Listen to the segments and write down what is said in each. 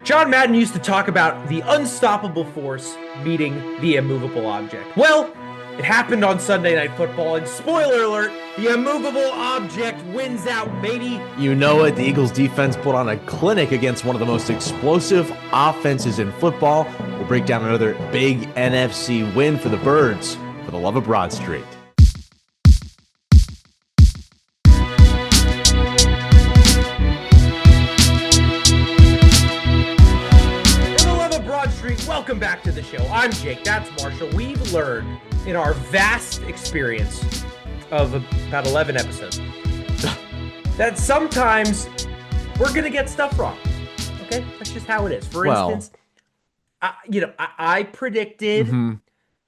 John Madden used to talk about the unstoppable force meeting the immovable object. Well, it happened on Sunday Night Football, and spoiler alert, the immovable object wins out, baby. You know it. The Eagles defense put on a clinic against one of the most explosive offenses in football. We'll break down another big NFC win for the Birds for the love of Broad Street. Welcome back to the show. I'm Jake. That's Marshall. We've learned in our vast experience of about 11 episodes that sometimes we're going to get stuff wrong. Okay? That's just how it is. For instance, I predicted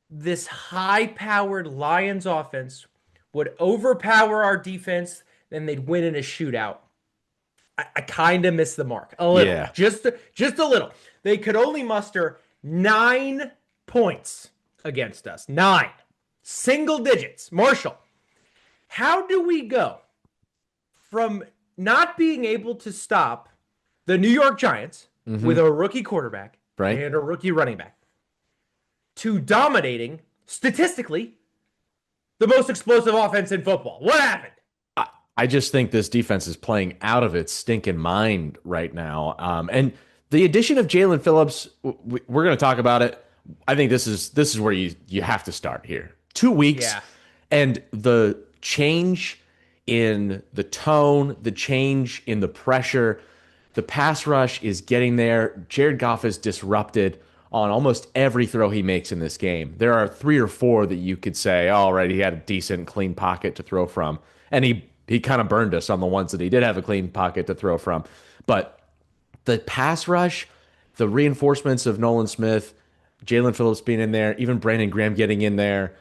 this high-powered Lions offense would overpower our defense, then they'd win in a shootout. I kind of missed the mark. A little. Yeah. Just a little. They could only muster 9 points against us. 9. Single digits. Marshall, how do we go from not being able to stop the New York Giants with a rookie quarterback and a rookie running back to dominating, statistically, the most explosive offense in football? What happened? I just think this defense is playing out of its stinking mind right now. And the addition of Jalen Phillips, we're going to talk about it. I think this is where you have to start here. 2 weeks, and the change in the tone, the change in the pressure, the pass rush is getting there. Jared Goff is disrupted on almost every throw he makes in this game. There are 3 or 4 that you could say, all right, he had a decent, clean pocket to throw from, and he kind of burned us on the ones that he did have a clean pocket to throw from. But the pass rush, the reinforcements of Nolan Smith, Jalen Phillips being in there, even Brandon Graham getting in there,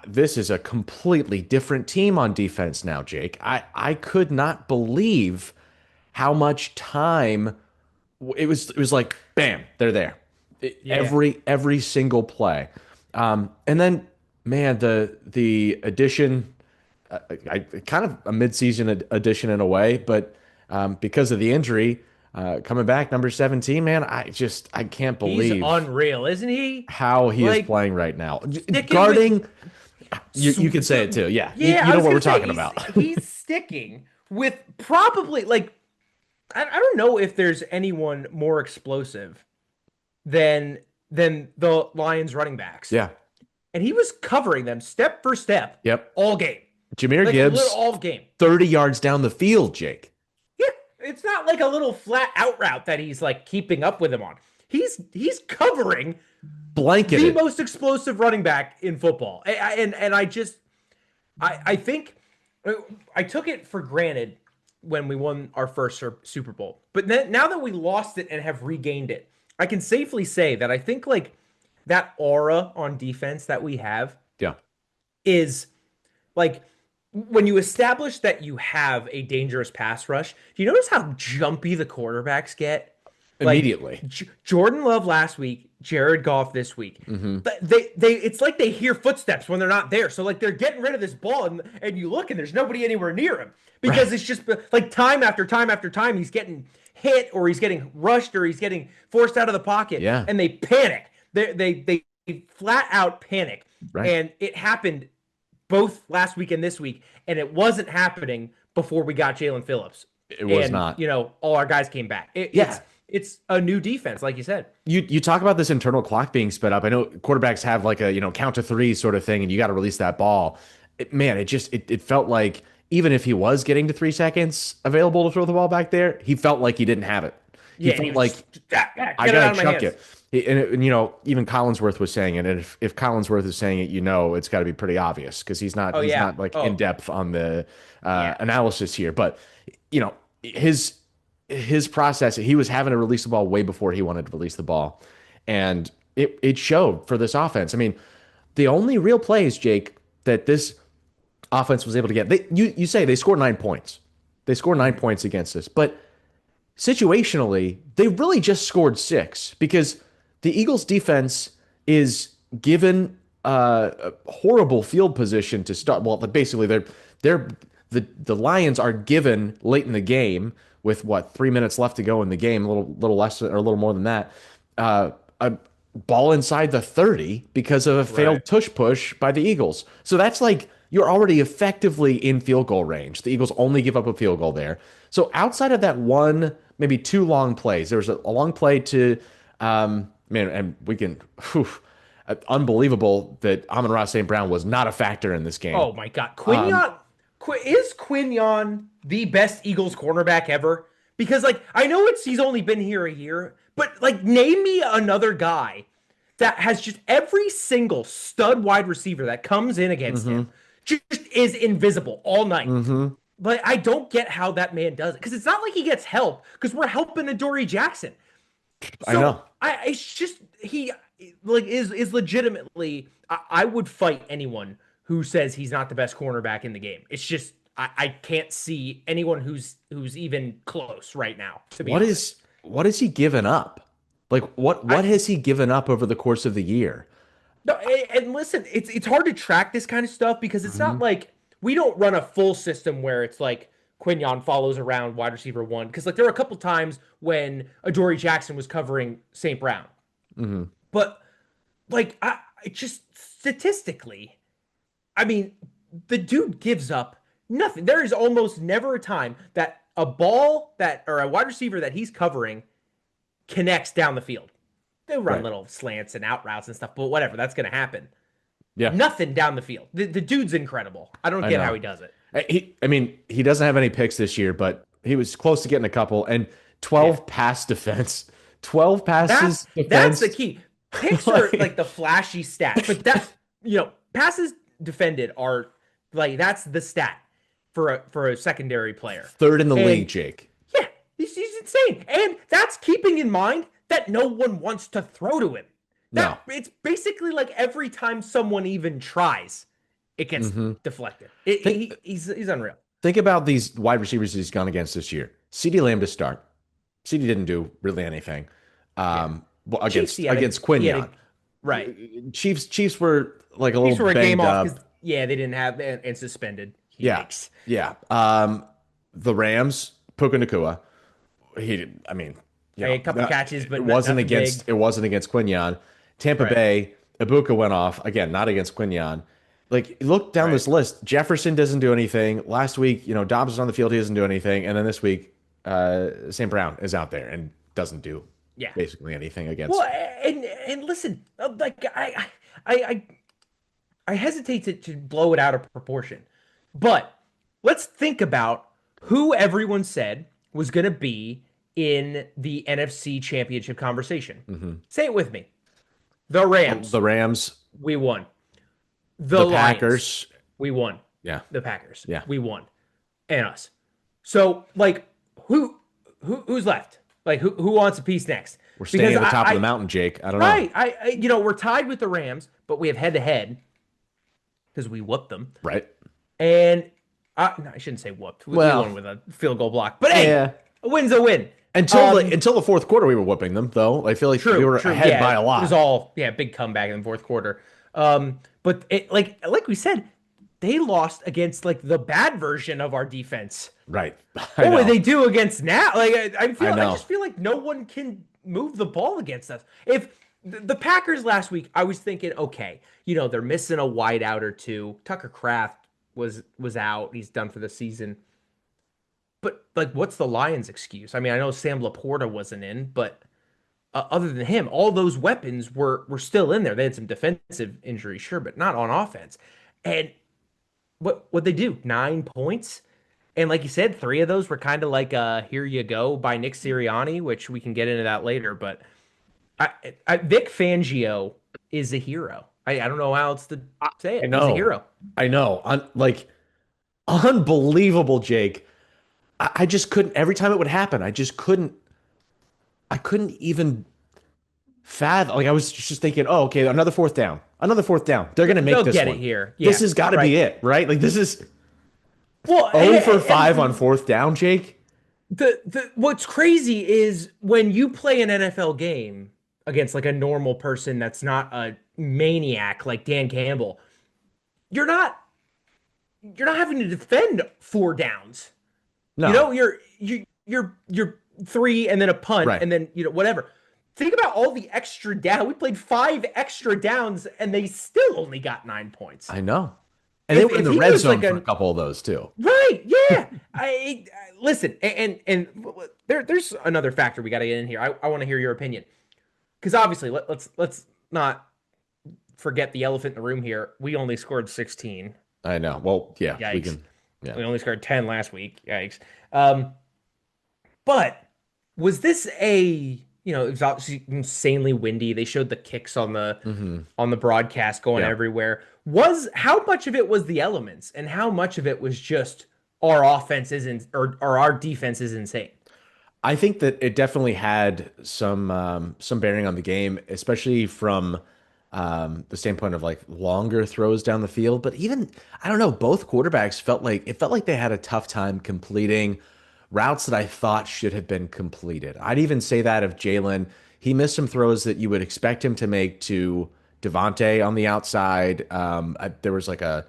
this is a completely different team on defense now, Jake. I could not believe how much time it was. It was like, bam, they're there. Every single play. And then, man, the addition, kind of a midseason addition in a way, but because of the injury, coming back, number 17, man, I can't believe he's unreal, isn't he? How he is playing right now. Guarding, you could say it too. Yeah, you know what we're talking about. He's sticking with probably I don't know if there's anyone more explosive than the Lions running backs. Yeah, and he was covering them step for step. Yep, all game. Jahmyr Gibbs, all game, 30 yards down the field, Jake. It's not like a little flat out route that he's keeping up with him on. He's covering blanketed the most explosive running back in football. And I think I took it for granted when we won our first Super Bowl. But then, now that we lost it and have regained it, I can safely say that I think that aura on defense that we have is when you establish that you have a dangerous pass rush, do you notice how jumpy the quarterbacks get? Immediately. Jordan Love last week, Jared Goff this week. It's like they hear footsteps when they're not there. So they're getting rid of this ball, and you look and there's nobody anywhere near him because it's just time after time after time he's getting hit or he's getting rushed or he's getting forced out of the pocket. Yeah. And they panic. They flat out panic. Right. And it happened both last week and this week, and it wasn't happening before we got Jalen Phillips. It was not. All our guys came back. It's a new defense, like you said. You talk about this internal clock being sped up. I know quarterbacks have a count to 3 sort of thing, and you got to release that ball. It felt like even if he was getting to 3 seconds available to throw the ball back there, he felt like he didn't have it. He felt like I gotta chuck it. And even Collinsworth was saying it. And if Collinsworth is saying it, it's got to be pretty obvious because he's not in depth on the analysis here. But his process, he was having to release the ball way before he wanted to release the ball, and it showed for this offense. I mean, the only real plays, Jake, that this offense was able to get. You say they scored 9 points. They scored 9 points against us, but situationally, they really just scored 6 because the Eagles defense is given a horrible field position to start. Well, basically, the Lions are given late in the game with what 3 minutes left to go in the game, a little less or a little more than that, a ball inside the 30 because of a Right. failed tush push by the Eagles. So that's like you're already effectively in field goal range. The Eagles only give up a field goal there. So outside of that one, maybe two long plays, there was a long play to, man, and we can, whew, unbelievable that Amon-Ra St. Brown was not a factor in this game. Oh my God, is Quinion the best Eagles cornerback ever? Because like I know he's only been here a year, but like name me another guy that has just every single stud wide receiver that comes in against Hmm. him just is invisible all night. Hmm. But I don't get how that man does it because it's not like he gets help because we're helping Adoree Jackson. I So know. it's just he like is legitimately. I would fight anyone who says he's not the best cornerback in the game. It's just I can't see anyone who's even close right now. To be What honest, is what has he given up? Like I what has he given up over the course of the year? no and listen, it's hard to track this kind of stuff because it's Hmm. not like we don't run a full system where it's like Quinion follows around wide receiver one because like there were a couple times when Adoree Jackson was covering St. Brown, Hmm. but like I just statistically, I mean, the dude gives up nothing. There is almost never a time that a ball that or a wide receiver that he's covering connects down the field. They run Right. little slants and out routes and stuff, but whatever, that's going to happen. Yeah, Nothing down the field. The dude's incredible. I don't I get how know. he does it. I mean, he doesn't have any picks this year, but he was close to getting a couple. And Yeah. 12 pass defense, 12 passes That's the defense. key. Picks are like Like, the flashy stat, but that passes defended are like that's the stat for a secondary player. third in the league, And Jake. yeah, he's insane. And that's keeping in mind that no one wants to throw to him. That No. it's basically like every time someone even tries, it gets Hmm. deflected. Think He's unreal. think about these wide receivers he's gone against this year. CeeDee Lamb to start. CeeDee didn't do really anything. Yeah. Well, Chiefs, against he had a Quinion. right. Chiefs were like a little Chiefs were a game banged off up. because yeah, they didn't have and suspended. Yeah, Yikes. yeah. The Rams, Puka Nakua. I mean, A couple catches, it but wasn't nothing big. against Quinion. Tampa Right. Bay, Ibuka went off again, not against Quinion. Like, look down Right. this list. Jefferson doesn't do anything. Last week, Dobbs is on the field. He doesn't do anything. And then this week, St. Brown is out there and doesn't do Yeah. basically anything Well, against. and listen, like I I hesitate to blow it out of proportion, but let's think about who everyone said was going to be in the NFC Championship conversation. Mhm. Say it with me. The Rams, The Rams, we won. The the Lions, Packers. we won. Yeah, The Packers, yeah. we won. And us. So, like, who's left? Like, who wants a piece next? We're standing Because at the top of the I mountain, Jake. I don't know. right, we're tied with the Rams, but we have head to head because we whooped them. Right? And no, I shouldn't say whooped. We Well, won with a field goal block. But hey, yeah. a win's a win. Until the fourth quarter, we were whooping them, though. I feel like we were True. ahead Yeah, by a it was lot. all big comeback in the fourth quarter. But it like we said, they lost against like the bad version of our defense. Right. I What would know. they do against now? Like I I know. just feel like no one can move the ball against us. If the Packers last week, I was thinking, okay, they're missing a wideout or two. Tucker Kraft was out; he's done for the season. But like, what's the Lions' excuse? I mean, I know Sam Laporta wasn't in, but other than him, all those weapons were still in there. They had some defensive injuries, sure, but not on offense. And what they do? 9 points. And like you said, three of those were kind of like "Here you go" by Nick Sirianni, which we can get into that later. But Vic Fangio is a hero. I don't know how else to say I it. He's a know. hero. I know. Like unbelievable, Jake. I just couldn't. Every time it would happen, I just couldn't. I couldn't even fathom. Like I was just thinking, oh, okay, another fourth down. Another fourth down. They're gonna make They'll this get it one. here. This Yeah, has got to be right. it, right? Like this is Well, 0 for and 5 on fourth down, Jake. the what's crazy is when you play an NFL game against like a normal person that's not a maniac like Dan Campbell, you're not you're not having to defend four downs. No. You your three and then a punt Right. and then whatever. Think about all the extra down. We played 5 extra downs and they still only got 9 points. I know. And they If were in if the he red was like zone for a a couple of those too. right, yeah. Listen, and there's another factor we got to get in here. I want to hear your opinion because obviously let's not forget the elephant in the room here. We only scored 16. I know. Well, yeah, we Yikes. can. Yeah. We only scored 10 last week. Yikes. But was this it was obviously insanely windy. They showed the kicks on the Hmm. broadcast going Yeah. everywhere. Was how much of it was the elements and how much of it was just our offense isn't or our defense is insane? I think that it definitely had some bearing on the game, especially from the standpoint of like longer throws down the field. But even I don't know, both quarterbacks felt like they had a tough time completing routes that I thought should have been completed. I'd even say that of Jalen. He missed some throws that you would expect him to make to Devontae on the outside. There was like a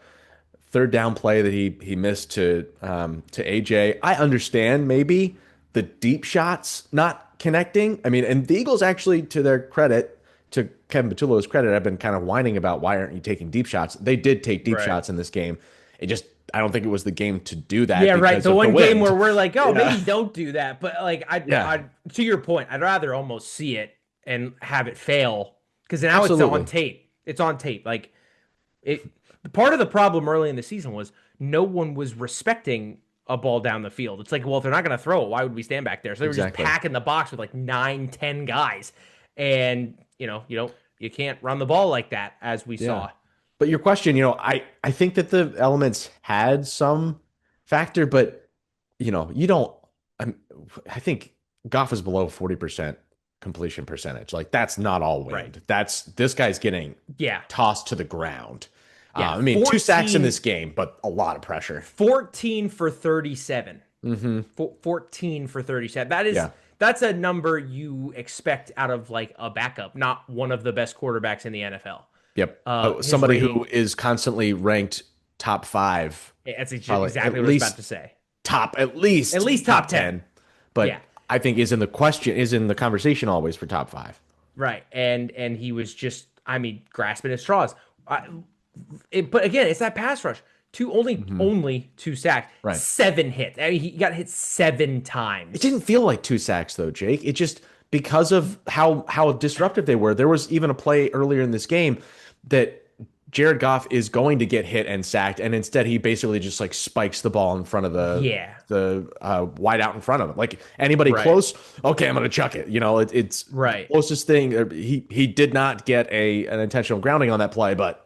third down play that he missed to AJ. I understand maybe the deep shots not connecting. I mean, and the Eagles actually, to their credit, to Kevin Patullo's credit, have been kind of whining about why aren't you taking deep shots. They did take deep Right. shots in this game. It just I don't think it was the game to do that Yeah, right. because The of the one game wind. where we're like, oh, Yeah, maybe don't do that. But like, yeah, I, to your point, I'd rather almost see it and have it fail because now it's on absolutely. tape. It's on tape. Like it. Part of the problem early in the season was no one was respecting a ball down the field. It's like, well, if they're not going to throw it, why would we stand back there? So they were just Exactly. packing the box with like 9, 10 guys, and you can't run the ball like that as we Yeah. saw. But your question, I think that the elements had some factor, but you don't. I'm, I think Goff is below 40% completion percentage. Like that's not all Right. wind. That's this guy's getting Yeah. tossed to the ground. Yeah. I mean, 2 sacks in 14, this game, but a lot of pressure. 14 for 37. Hmm. 14 for 37. Yeah. That's a number you expect out of like a backup, not one of the best quarterbacks in the NFL. Yep. His Somebody rating, who is constantly ranked top five, that's probably exactly at what I was about least to say. at At least least top top 10. 10, but Yeah. I think is in the conversation always for top five. Right. And he was just, I mean, grasping at straws. But again, it's that pass rush. Hmm. Only 2 sacks, Right. 7 hits. I mean, he got hit 7 times. It didn't feel like 2 sacks though, Jake. It just because of how disruptive they were. There was even a play earlier in this game that Jared Goff is going to get hit and sacked, and instead he basically just like spikes the ball in front of Yeah. the wide out in front of him. Like anybody Right. close, okay, I'm gonna chuck it. It's the Right. closest thing. He did not get an intentional grounding on that play, but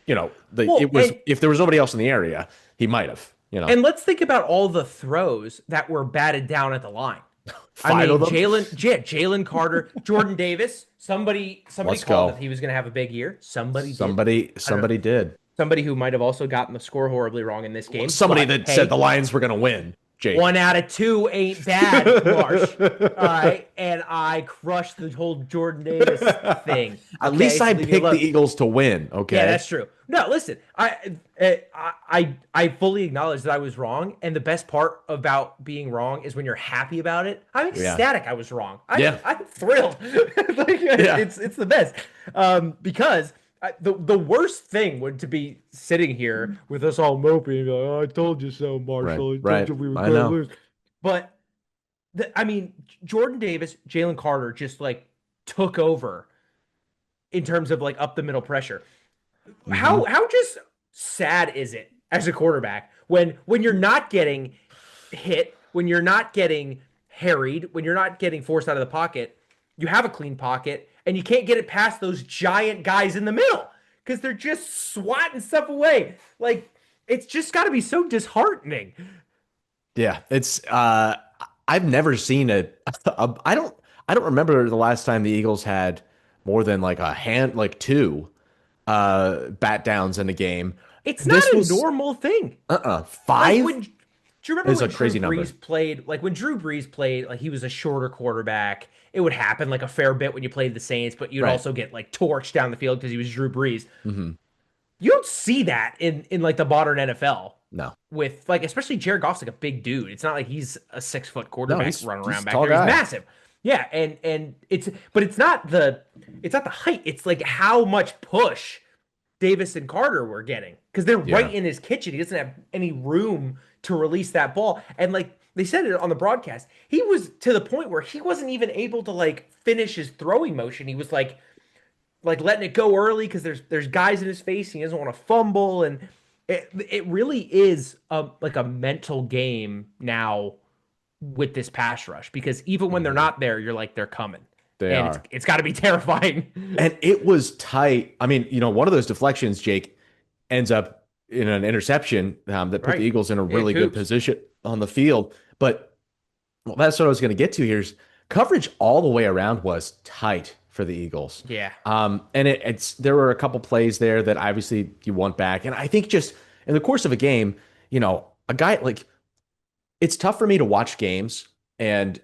Well, it was if there was nobody else in the area, he might have. and let's think about all the throws that were batted down at the line. I Five of mean, them. Jalen Carter, Jordan Davis. Somebody Let's called go. that he was going to have a big year. Somebody did. I don't know. Somebody did. Somebody who might have also gotten the score horribly wrong in this game. Somebody But that said hey, the Lions were going to win, Jake. 1 out of 2 ain't bad, Marsh. All right, and I crushed the whole Jordan Davis thing. At Okay, least so I leave me picked the alone. Eagles to win. Okay. Yeah, that's true. No, listen, I fully acknowledge that I was wrong, and the best part about being wrong is when you're happy about it. I'm Yeah. ecstatic I was wrong. Yeah. I'm thrilled. Like, Yeah. it's the best. Because the worst thing would to be sitting here with us all moping, like, oh, I told you so, Marshall. Right. I Right. told you we were I going to know. lose. But I mean, Jordan Davis, Jalen Carter just like took over in terms of like up the middle pressure. Hmm. How just sad is it as a quarterback when you're not getting hit, when you're not getting harried, when you're not getting forced out of the pocket, you have a clean pocket and you can't get it past those giant guys in the middle because they're just swatting stuff away. Like it's just got to be so disheartening. Yeah. It's I've never seen I don't remember the last time the Eagles had more than like a hand like two bat downs in a game. It's not This a was normal thing. Like five when do you remember is when a crazy Drew number. Brees played? Like when Drew Brees played, like he was a shorter quarterback. It would happen like a fair bit when you played the Saints, but you'd Right. also get like torched down the field because he was Drew Brees. Hmm. You don't see that in like the modern NFL No, with like especially Jared Goff's like a big dude. It's not like he's a 6 foot no, quarterback running he's around a back tall there. He's guy. massive. Yeah, and it's not the height. It's like how much push Davis and Carter were getting because they're right Yeah. in his kitchen. He doesn't have any room to release that ball. And like they said it on the broadcast, he was to the point where he wasn't even able to like finish his throwing motion. He was like letting it go early because there's guys in his face. He doesn't want to fumble, and it really is like a mental game now with this pass rush because even when they're Mhm. not there, you're like they're coming, They and are. it's got to be terrifying. And it was tight. I mean, one of those deflections, Jake, ends up in an interception that put the Right? Eagles in a Yeah, really good Coops. position on the field. But well, that's what I was going to get to here is coverage all the way around was tight for the Eagles. Yeah. And it's there were a couple plays there that obviously you want back. And I think just in the course of a game, a guy like it's tough for me to watch games and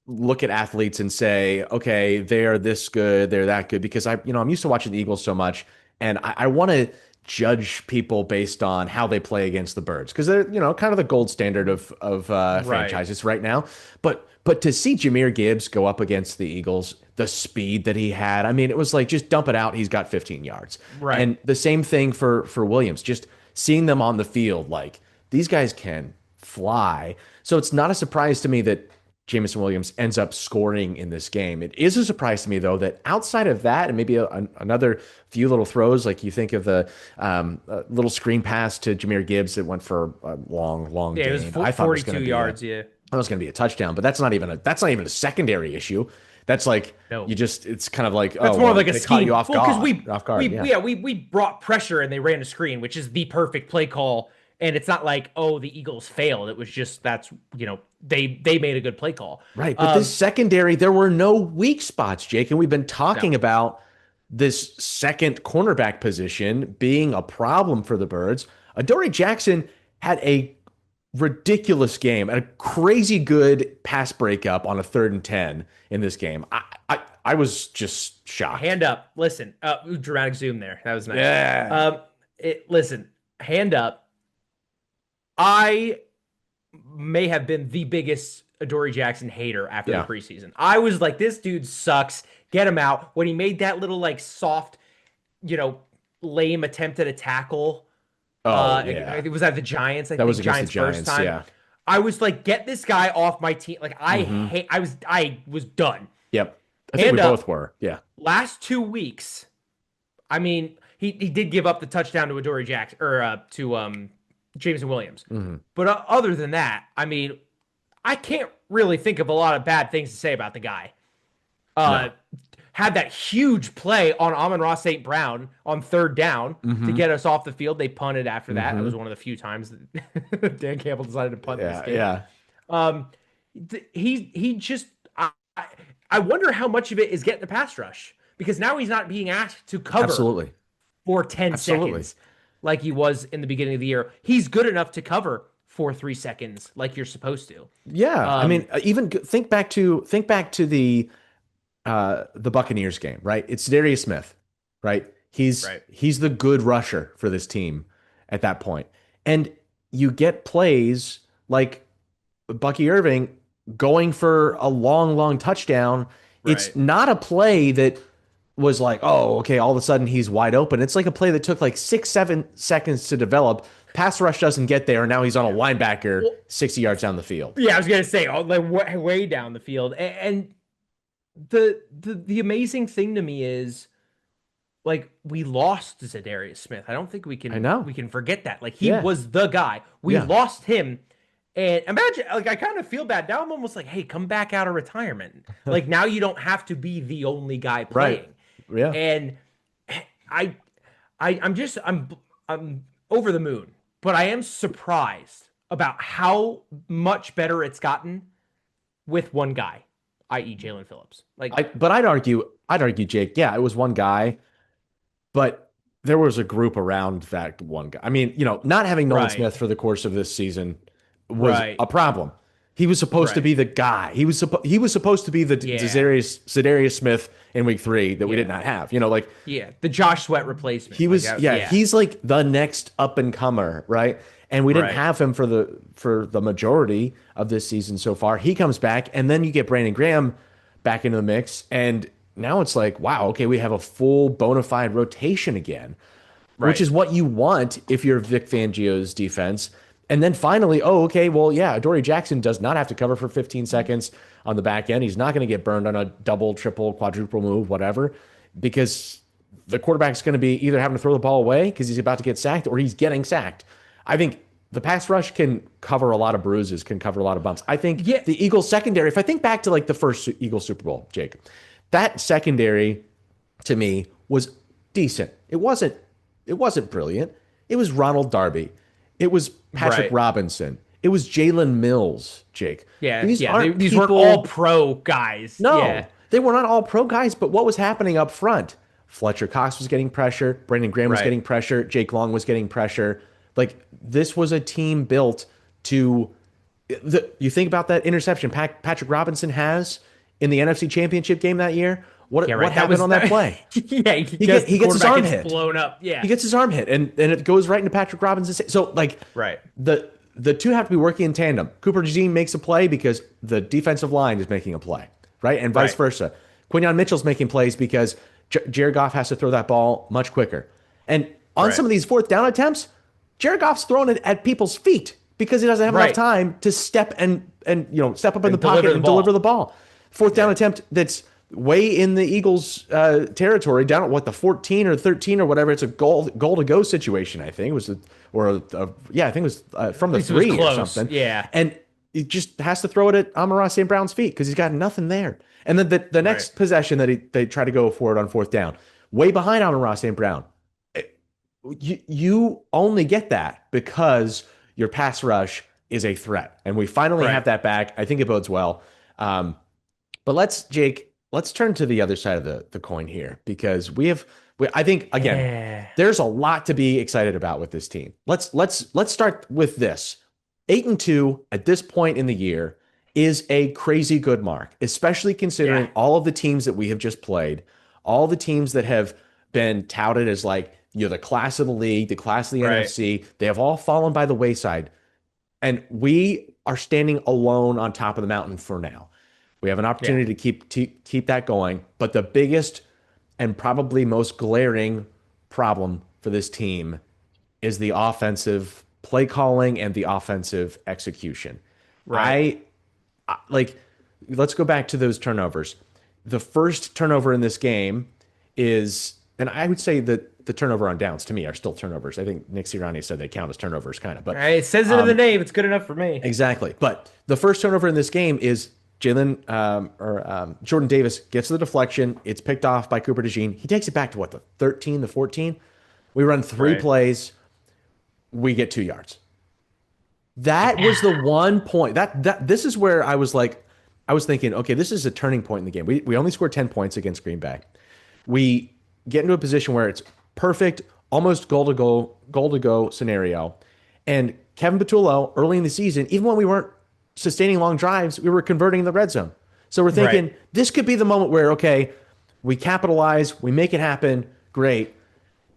look at athletes and say, okay, they're this good, they're that good, because I'm used to watching the Eagles so much, and I want to judge people based on how they play against the Birds because they're kind of the gold standard of Right. franchises right now. But to see Jahmyr Gibbs go up against the Eagles, the speed that he had, I mean, it was like just dump it out. He's got 15 yards, Right. and the same thing for Williams. Just seeing them on the field, like these guys can fly. So it's not a surprise to me that Jameson Williams ends up scoring in this game. It is a surprise to me, though, that outside of that, and maybe another few little throws, like you think of the little screen pass to Jahmyr Gibbs that went for a long, long Yeah, it was gain. I thought it was going 42 to be yards. Yeah. a touchdown, but that's not even a secondary issue. That's like No. it's kind of like, That's oh more of well, like a they caught you scheme. off Well, because guard, off guard. Yeah, we brought pressure and they ran a screen, which is the perfect play call. And it's not like, oh, the Eagles failed. It was just they made a good play call. right. But this secondary, there were no weak spots, Jake, and we've been No. talking about this second cornerback position being a problem for the Birds. Adoree Jackson had a ridiculous game and a crazy good pass breakup on a 3rd and 10 in this game. I was just shocked. Hand up. Listen. Dramatic zoom there. That was nice. Yeah. Listen. Hand up. I may have been the biggest Adoree Jackson hater after the Yeah. preseason. I was like, this dude sucks. Get him out. When he made that little like soft, you know, lame attempt at a tackle. Oh, yeah. It was at the Giants. I That was think against the Giants first Giants. time. Yeah. I was like, get this guy off my team. Like Hmm. I was done. Yep. I think Hand we up. both were. Yeah. Last 2 weeks, I mean, he did give up the touchdown to Adoree Jackson or to Jameson Williams. Hmm. But other than that, I mean, I can't really think of a lot of bad things to say about the guy. Uh, No. Had that huge play on Amon-Ra St. Brown on 3rd down to Hmm. get us off the field. They punted after that. That Hmm. was one of the few times that Dan Campbell decided to punt this Yeah. game. Yeah. Um, he just I wonder how much of it is getting the pass rush because now he's not being asked to cover Absolutely. for 10 Absolutely. seconds like he was in the beginning of the year. He's good enough to cover for 3 seconds like you're supposed to. Yeah. I mean, even think back to the Buccaneers game, right? It's Darius Smith, right? He's Right. he's the good rusher for this team at that point. And you get plays like Bucky Irving going for a long, long touchdown. It's Right. not a play that was like, oh, okay, all of a sudden he's wide open. It's like a play that took like 6, 7 seconds to develop. Pass rush doesn't get there, and now he's on a linebacker Well, 60 yards down the field. yeah, I was gonna say, like way down the field, and the amazing thing to me is like we lost Zadarius Smith. I don't think we I can know. we can forget that. Like he Yeah. was the guy. We Yeah. lost him. And imagine like I kind of feel bad. Now I'm almost like, hey, come back out of retirement. Like now you don't have to be the only guy Right. playing. Yeah. And I I'm over the moon, but I am surprised about how much better it's gotten with one guy, i.e. Jalen Phillips. Like But I'd argue, Jake, yeah, it was one guy, but there was a group around that one guy. I mean, not having Nolan right, Smith for the course of this season was right. a problem. He was supposed to Right. be the guy. He was supposed to be the Yeah. Za'Darius Smith in week 3 that we did not have. Like Yeah. The Josh Sweat replacement. he Like, was, yeah, he's like the next up and comer, right? And we didn't Right. have him for the majority of this season so far. He comes back, and then you get Brandon Graham back into the mix, and now it's like, wow, okay, we have a full bona fide rotation again, which Right. is what you want if you're Vic Fangio's defense. And then finally, oh, okay, well, yeah, Adoree Jackson does not have to cover for 15 seconds on the back end. He's not going to get burned on a double, triple, quadruple move, whatever, because the quarterback's going to be either having to throw the ball away because he's about to get sacked or he's getting sacked. I think the pass rush can cover a lot of bruises, can cover a lot of bumps. I think the Eagles secondary, if I think back to like the first Eagles Super Bowl, Jake, that secondary to me was decent. It wasn't brilliant. It was Ronald Darby. It was Patrick Robinson. It was Jalen Mills, Jake. Yeah. These weren't all pro guys. No, Yeah. they were not all pro guys, but what was happening up front? Fletcher Cox was getting pressure. Brandon Graham was getting pressure. Jake Long was getting pressure. Like, this was a team built to you think about that interception Patrick Robinson has in the NFC Championship game that year. What happened on that play? Yeah, he gets his arm hit. Blown up. Yeah, he gets his arm hit, and it goes right into Patrick Robinson. So like, the two have to be working in tandem. Cooper DeJean makes a play because the defensive line is making a play, right, and vice versa. Quinyon Mitchell's making plays because Jared Goff has to throw that ball much quicker. And on some of these fourth down attempts, Jared Goff's throwing it at people's feet because he doesn't have enough time to step and step up in the pocket and deliver the ball. Fourth down attempt that's way in the Eagles' territory, down at the 14 or 13 or whatever. It's a goal to go situation. I think it was, I think it was from the 3 or something. Yeah, and he just has to throw it at Amon-Ra St. Brown's feet because he's got nothing there. And then the next possession that they try to go for it on fourth down, way behind Amon-Ra St. Brown. You only get that because your pass rush is a threat, and we finally have that back. I think it bodes well. But let's turn to the other side of the coin here, because I think again there's a lot to be excited about with this team. Let's start with this. 8-2 at this point in the year is a crazy good mark, especially considering all of the teams that we have just played, all the teams that have been touted as like, the class of the league, the class of the NFC. They have all fallen by the wayside. And we are standing alone on top of the mountain for now. We have an opportunity to keep that going. But the biggest and probably most glaring problem for this team is the offensive play calling and the offensive execution. Let's go back to those turnovers. The first turnover in this game is, and I would say that the turnover on downs to me are still turnovers. I think Nick Sirianni said they count as turnovers, kind of. But it says it in the name. It's good enough for me. Exactly. But the first turnover in this game is Jordan Davis gets the deflection. It's picked off by Cooper DeJean. He takes it back to the 13, the 14. We run 3 plays. We get 2 yards. That was the one point that this is where I was thinking, okay, this is a turning point in the game. We only scored 10 points against Green Bay. We get into a position where it's perfect, almost goal to go scenario. And Kevin Patullo, early in the season, even when we weren't sustaining long drives, we were converting in the red zone. So we're thinking this could be the moment where, okay, we capitalize, we make it happen, great.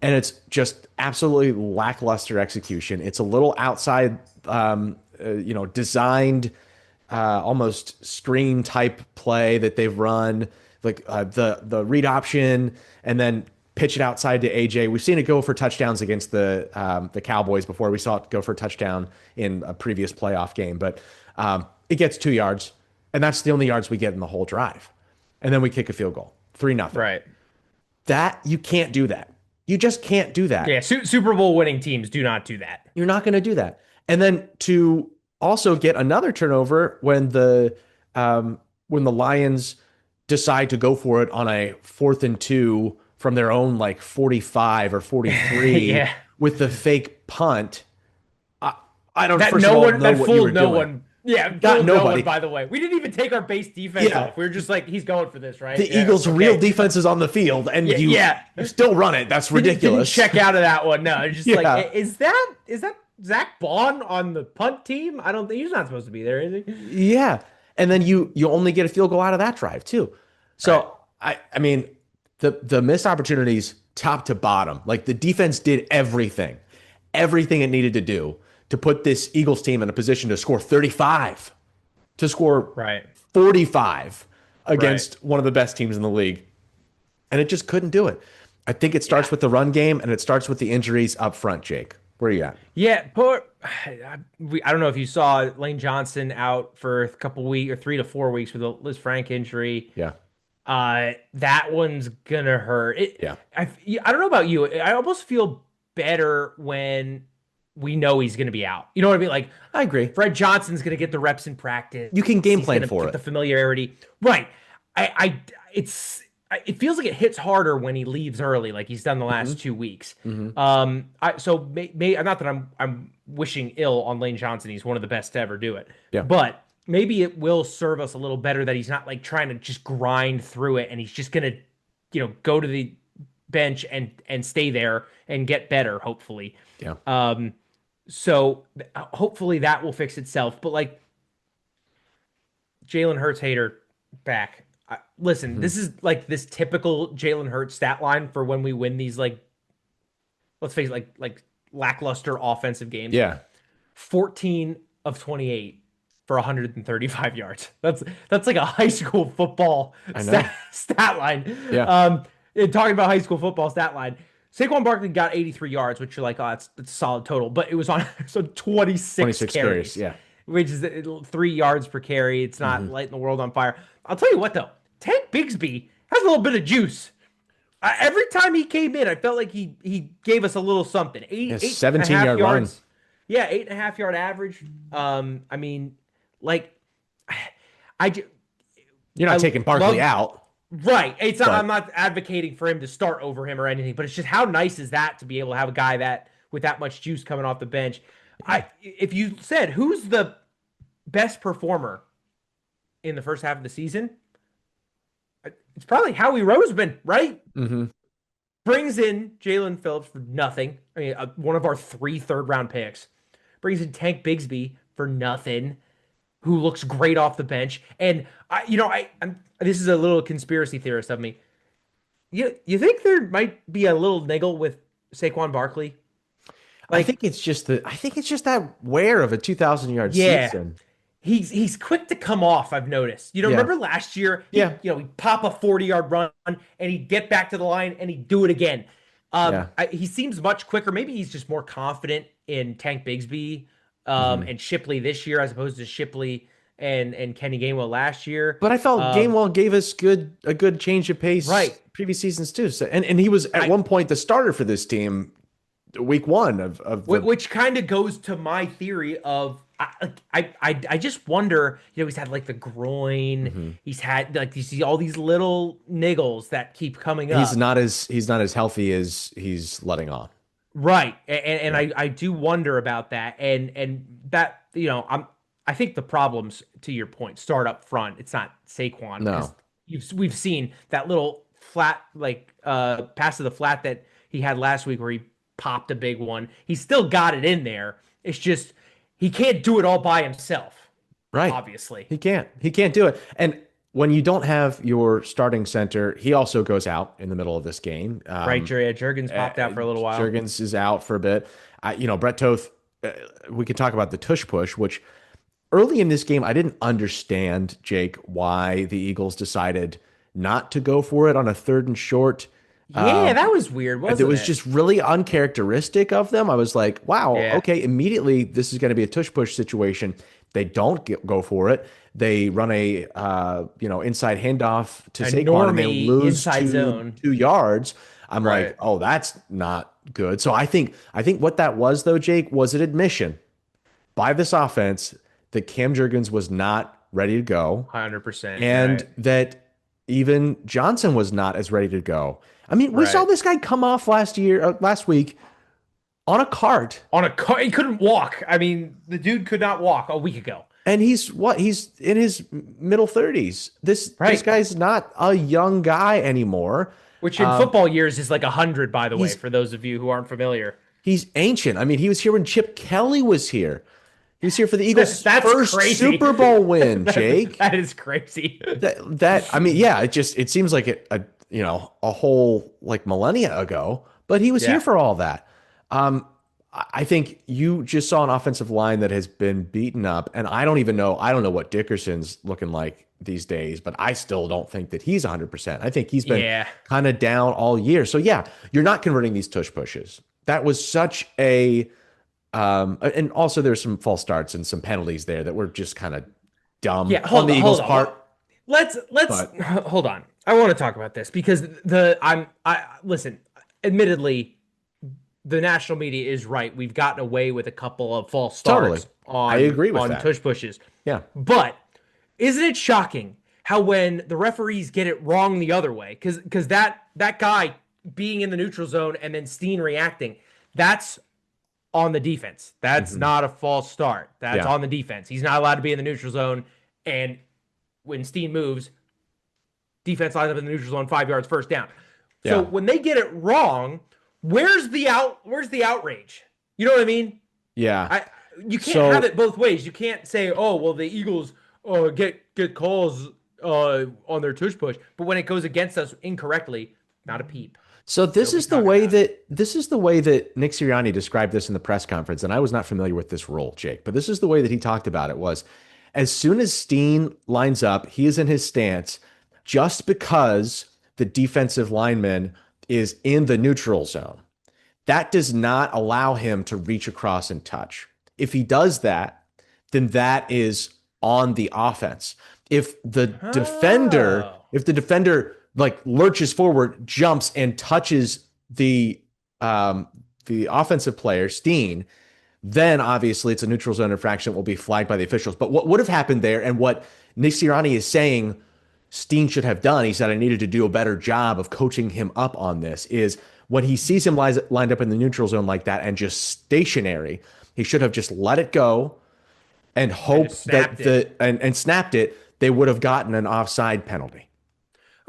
And it's just absolutely lackluster execution. It's a little outside, designed, almost screen type play that they've run, like the read option, and then pitch it outside to AJ. We've seen it go for touchdowns against the Cowboys before. We saw it go for a touchdown in a previous playoff game, but it gets 2 yards, and that's the only yards we get in the whole drive. And then we kick a field goal, 3-0. Right. That you can't do that. You just can't do that. Yeah, Super Bowl winning teams do not do that. You're not going to do that. And then to also get another turnover when the Lions decide to go for it on a 4th and 2 from their own 45 or 43 with the fake punt. I don't know what you were doing. Yeah, got nobody. No one, by the way. We didn't even take our base defense off. We were just like, he's going for this, right? The Eagles' real defense is on the field, and you still run it. That's ridiculous. Didn't check out of that one. No, just is that Zach Bond on the punt team? I don't think he's not supposed to be there, is he? Yeah. And then you only get a field goal out of that drive too. Right. So I mean the missed opportunities top to bottom. Like the defense did everything it needed to do to put this Eagles team in a position to score 35, to score Right. 45 Right. against one of the best teams in the league. And it just couldn't do it. I think it Yeah. starts with the run game and it starts with the injuries up front, Jake. Where are you at? Yeah, I don't know if you saw Lane Johnson out for a couple weeks or 3 to 4 weeks with a Liz Frank injury. Yeah. That one's gonna hurt. Yeah. I don't know about you. I almost feel better when we know he's gonna be out. You know what I mean? Like I agree. Fred Johnson's gonna get the reps in practice. You can game He's plan gonna for get it. the familiarity. Right. It's it feels like it hits harder when he leaves early, like he's done the last 2 weeks. Hmm. Not that I'm wishing ill on Lane Johnson. He's one of the best to ever do it, Yeah. but maybe it will serve us a little better that he's not like trying to just grind through it, and he's just gonna, go to the bench and stay there and get better, hopefully. Yeah. Hopefully that will fix itself. But like Jalen Hurts hater back. Listen, Hmm. this is like this typical Jalen Hurts stat line for when we win these, like, let's face it, like lackluster offensive games. Yeah. 14 of 28 for 135 yards. That's like a high school football I know. stat line. Yeah. And talking about high school football stat line, Saquon Barkley got 83 yards, which you're like, oh, that's a solid total, but it was on 26 26 carries. carries, Yeah. which is 3 yards per carry. It's not Hmm. lighting the world on fire. I'll tell you what though, Tank Bigsby has a little bit of juice. Every time he came in, I felt like he gave us a little something. Yeah, Eight and a half 17-yard run. yards. Yeah, 8.5 yard average. I mean, like, I ju- You're not I taking Barkley love out, right. It's not. I'm but not advocating for him to start over him or anything, but it's just how nice is that to be able to have a guy that with that much juice coming off the bench. If you said who's the best performer in the first half of the season, it's probably Howie Roseman, right? hmm Brings in Jalen Phillips for nothing. I mean, one of our 3 third-round picks. Brings in Tank Bigsby for nothing, who looks great off the bench. And this is a little conspiracy theorist of me. You think there might be a little niggle with Saquon Barkley? Like, I think it's just that wear of a 2,000-yard yeah, season. he's quick to come off, I've noticed. Yeah. Remember last year, Yeah. he'd pop a 40-yard run and he'd get back to the line and he'd do it again. Yeah. He seems much quicker. Maybe he's just more confident in Tank Bigsby Hmm. and Shipley this year as opposed to Shipley and Kenny Gainwell last year. But I felt Um, Gainwell gave us a good change of pace right. previous seasons too. So, and he was at I one point the starter for this team, week one of the. Which kind of goes to my theory of I just wonder, he's had like the groin, Mhm. he's had like you see all these little niggles that keep coming He's up. not as healthy as he's letting on. Right. And Yeah. I do wonder about that. And that, I think the problems, to your point, start up front. It's not Saquon, because No. we've seen that little flat, like pass to the flat that he had last week where he popped a big one. He still got it in there. It's just he can't do it all by himself, Right. obviously. He can't. He can't do it. And when you don't have your starting center, he also goes out in the middle of this game. Right, Jurgens popped out for a little while. Jurgens is out for a bit. Brett Toth, we could talk about the tush push, which early in this game, I didn't understand, Jake, why the Eagles decided not to go for it on a 3rd and short. Yeah, that was weird, wasn't It it? was just really uncharacteristic of them. I was like, wow, Yeah. okay, immediately this is going to be a tush push situation. They don't go for it. They run a inside handoff to A Saquon and they normie lose inside zone. 2 yards. I'm Right. like, oh, that's not good. So I think what that was though, Jake, was an admission by this offense that Cam Jurgens was not ready to go, 100%. and Right. that even Johnson was not as ready to go. I mean, we saw Right. this guy come off last week on a cart, On a car, he couldn't walk. I mean, the dude could not walk a week ago. and he's in his middle 30s. This Right. guy's not a young guy anymore. Which in Um, football years is like 100, by the way, he's for those of you who aren't familiar. He's ancient. I mean, he was here when Chip Kelly was here. He was here for the Eagles' That's first crazy. Super Bowl win, Jake. That is crazy. That I mean, yeah, it seems like a whole like millennia ago, but he was here Yeah. for all that. I think you just saw an offensive line that has been beaten up, and I don't know what Dickerson's looking like these days, but I still don't think that he's 100%. I think he's been Yeah. kind of down all year. So yeah, you're not converting these tush pushes. That was such a and also there's some false starts and some penalties there that were just kind of dumb Yeah. on the Eagles' Hold on. part. Let's But hold on. I want to talk about this because I listen, admittedly, the national media is right. We've gotten away with a couple of false totally, starts I agree with on that. tush pushes. Yeah. But isn't it shocking how when the referees get it wrong the other way, because that guy being in the neutral zone and then Steen reacting, that's on the defense. That's Mhm. not a false start. That's Yeah. on the defense. He's not allowed to be in the neutral zone. And when Steen moves, defense lines up in the neutral zone, 5 yards, first down. So Yeah. when they get it wrong, where's the outrage? You know what I mean? Yeah. I You can't have So it both ways. You can't say, "Oh, well, the Eagles get calls on their tush push," but when it goes against us incorrectly, not a peep. So Nobody's talking about it. this is the way that Nick Sirianni described this in the press conference, and I was not familiar with this rule, Jake. But this is the way that he talked about it: was as soon as Steen lines up, he is in his stance, just because the defensive lineman is in the neutral zone. That does not allow him to reach across and touch. If he does that, then that is on the offense. Oh, If the defender like lurches forward, jumps and touches the offensive player, Steen, then obviously it's a neutral zone infraction that will be flagged by the officials. But what would have happened there, and what Nick Sirianni is saying Steen should have done, he said, I needed to do a better job of coaching him up on this, is when he sees him lined up in the neutral zone like that and just stationary, he should have just let it go and and hope just that snapped it. and snapped it, they would have gotten an offside penalty.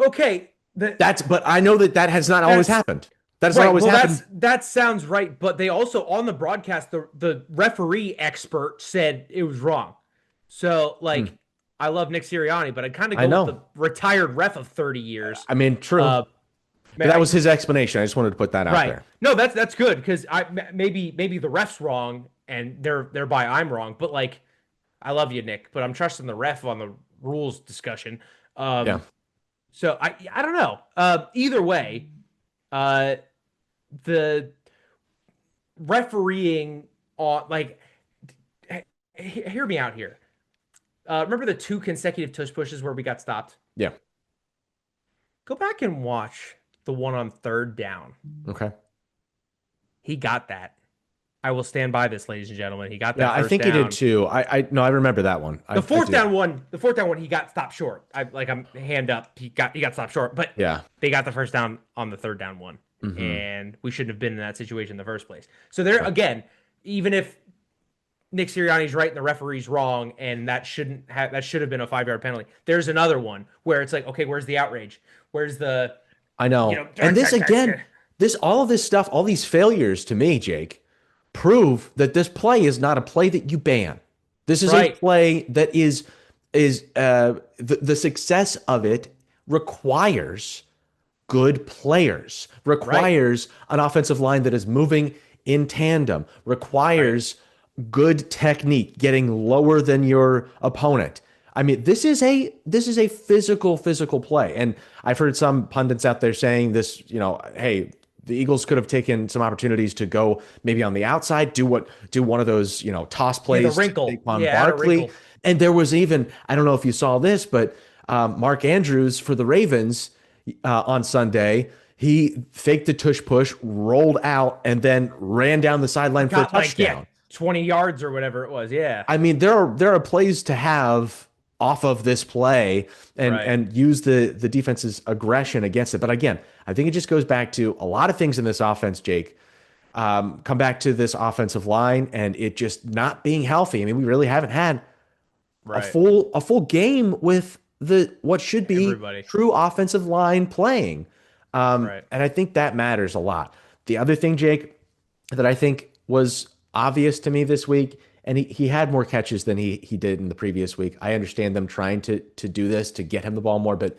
Okay, But I know that that has not always that's happened. That has not right. always Well, happened. that sounds right. But they also on the broadcast, the referee expert said it was wrong. So Hmm. like, I love Nick Sirianni, but I kind of I go with the know. retired ref of 30 years. I mean, true. Uh, But that was his explanation. I just wanted to put that out right. there. No, that's good because maybe the ref's wrong and thereby I'm wrong. But like, I love you, Nick, but I'm trusting the ref on the rules discussion. Yeah. So I don't know. Either way, uh, the refereeing on like, hear me out here. Remember the two consecutive tush pushes where we got stopped? Yeah. Go back and watch the one on third down. Okay. He got that. I will stand by this, ladies and gentlemen. He got Yeah, that I first think he down. did too. I no, I remember that one. The fourth do. down one, he got stopped short. I'm hand up. He got stopped short, but Yeah. they got the first down on the third down one, Mhm. and we shouldn't have been in that situation in the first place. So there Right. again, even if Nick Sirianni's right and the referee's wrong, and that should have been a 5 yard penalty. There's another one where it's like, okay, where's the outrage? Where's the I know. you know? And this again, all of this stuff, all these failures to me, Jake, prove that this play is not a play that you ban. This is a Right. play that is the success of it requires good players, requires an offensive line that is moving in tandem, requires good technique, getting lower than your opponent. I mean, this is a physical play. And I've heard some pundits out there saying this, hey, the Eagles could have taken some opportunities to go maybe on the outside, do one of those, toss plays the wrinkle. to Saquon Yeah, the Barkley. wrinkle. And there was even, I don't know if you saw this, but Mark Andrews for the Ravens on Sunday, he faked the tush push, rolled out, and then ran down the sideline for a Got like touchdown. 20 yards or whatever it was. Yeah. I mean, there are plays to have off of this play and Right. and use the defense's aggression against it. But again, I think it just goes back to a lot of things in this offense, Jake. Come back to this offensive line and it just not being healthy. I mean, we really haven't had Right. a full game with what should be Everybody. true offensive line playing. Right. And I think that matters a lot. The other thing, Jake, that I think was obvious to me this week. And he had more catches than he did in the previous week. I understand them trying to do this to get him the ball more, but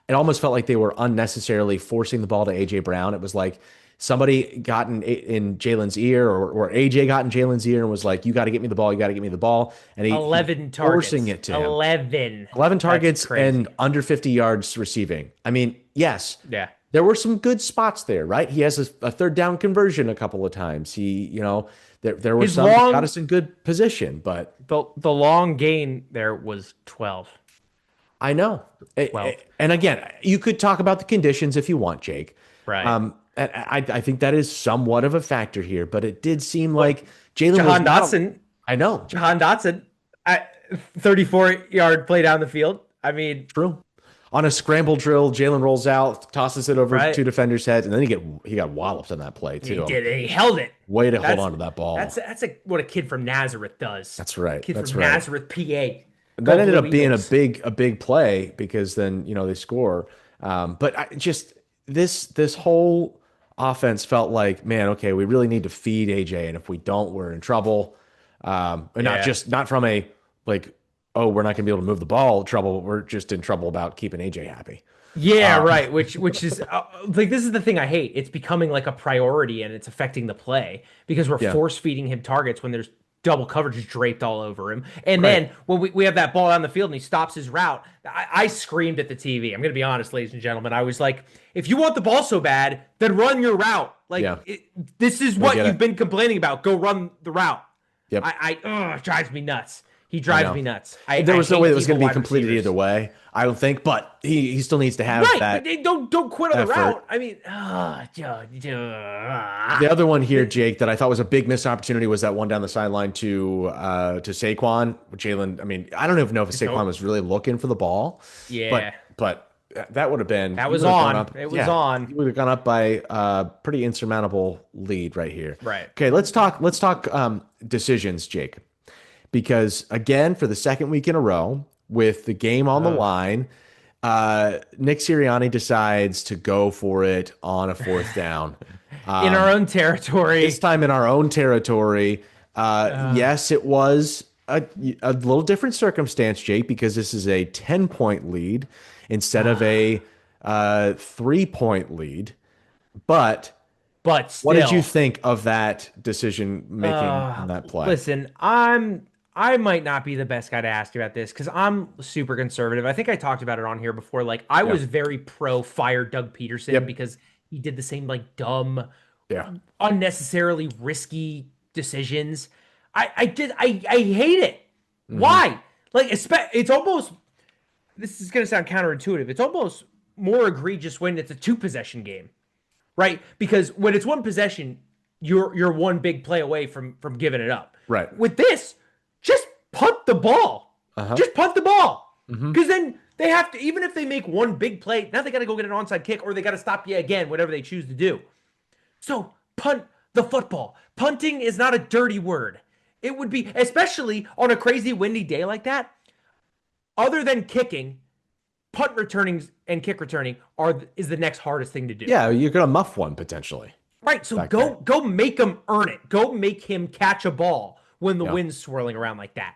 it almost felt like they were unnecessarily forcing the ball to AJ Brown. It was like somebody got in Jalen's ear, or AJ got in Jalen's ear and was like, "You got to get me the ball. You got to get me the ball." And he's 11 forcing targets. it to him. 11. 11 That's targets and crazy. under 50 yards receiving. I mean, yes, Yeah. there were some good spots there, right? He has a third down conversion a couple of times. There were His some that got long us in good position, but the long gain there was 12. I know. 12. And again, you could talk about the conditions if you want, Jake. Right. And I think that is somewhat of a factor here, but it did seem Well, like Jalen was Jahan not. Dotson, I know. Jahan Dotson, 34-yard play down the field. I mean, True. On a scramble drill, Jalen rolls out, tosses it over right? two defenders' heads, and then he got walloped on that play He too. did it. He held it. Way to hold That's on to that ball. what a kid from Nazareth does. That's right. Kid That's from right. Nazareth, PA. And that Go ended Blue up being a Eagles. big play because then they score. But this whole offense felt like, man, okay, we really need to feed AJ, and if we don't, we're in trouble. And Yeah. not from a like, oh, we're not going to be able to move the ball trouble. We're just in trouble about keeping AJ happy. Yeah, Um, right. Which is like this is the thing I hate. It's becoming like a priority and it's affecting the play because we're yeah, force feeding him targets when there's double coverage draped all over him. And right. then when we have that ball on the field and he stops his route, I screamed at the TV. I'm going to be honest, ladies and gentlemen. I was like, if you want the ball so bad, then run your route. Like Yeah, this is I what get you've it. been complaining about. Go run the route. Yep, It drives me nuts. He I drives know. me nuts. There I was no way hate that was going evil to be wide completed receivers. either way. I don't think, but he still needs to have Right, but that they don't quit on the effort. route. I mean, The other one here, Jake, that I thought was a big missed opportunity was that one down the sideline to Saquon. Jalen, I mean, I don't even know if there's Saquon no, was really looking for the ball, yeah, but that would have been that you was would have gone on. up. It was Yeah, on. you would have gone up by a pretty insurmountable lead right here. Right. Okay, let's talk decisions, Jake, because again, for the second week in a row, with the game on the Ugh. line, Nick Sirianni decides to go for it on a fourth down. In our Um, own this territory. time in our own territory. Uh, Yes, it was a little different circumstance, Jake, because this is a 10-point lead instead of a 3-point lead. But but what did you still, think of that decision making on that play? listen, I might not be the best guy to ask you about this because I'm super conservative. I think I talked about it on here before. Like I Yeah. was very pro fire Doug Peterson Yep. because he did the same like dumb, Yeah. unnecessarily risky decisions. I hate it. Hmm. Why? Like it's almost this is gonna sound counterintuitive. It's almost more egregious when it's a two possession game, right? Because when it's one possession, you're one big play away from giving it up. Right. With this, just punt the ball. Uh-huh. Just punt the ball. Hmm. Because then they have to, even if they make one big play, now they got to go get an onside kick or they got to stop you again, whatever they choose to do. So punt the football. Punting is not a dirty word. It would be, especially on a crazy windy day like that, other than kicking, punt returning and kick returning is the next hardest thing to do. Yeah, you're gonna muff one potentially Right. So back there. go make him earn it. Go make him catch a ball when the Yeah. wind's swirling around like that.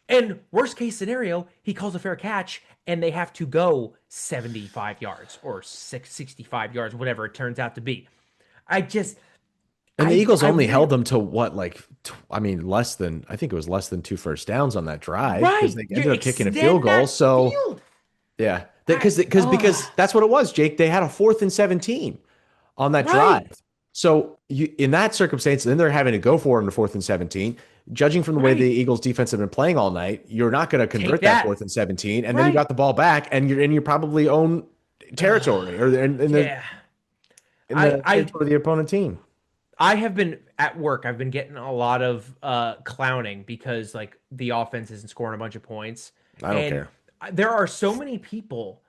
And worst case scenario, he calls a fair catch and they have to go 75 yards or 65 yards, whatever it turns out to be. I just And the I Eagles I only held really them to what, like, I mean, I think it was less than two first downs on that drive because right. they You ended up kicking a extend field goal. that So, field. yeah, I, because oh, that's what it was, Jake. They had a 4th and 17 on that drive. right. So, in that circumstance, then they're having to go for it on the 4th and 17. Judging from the way the Right. Eagles defense have been playing all night, you're not going to Take convert that that. 4th and 17, and then you Right. got the ball back, and you're in your probably own territory or Yeah. in I the I territory of the opponent team. I have been at work. I've been getting a lot of clowning because like the offense isn't scoring a bunch of points, I don't and care. there are so many people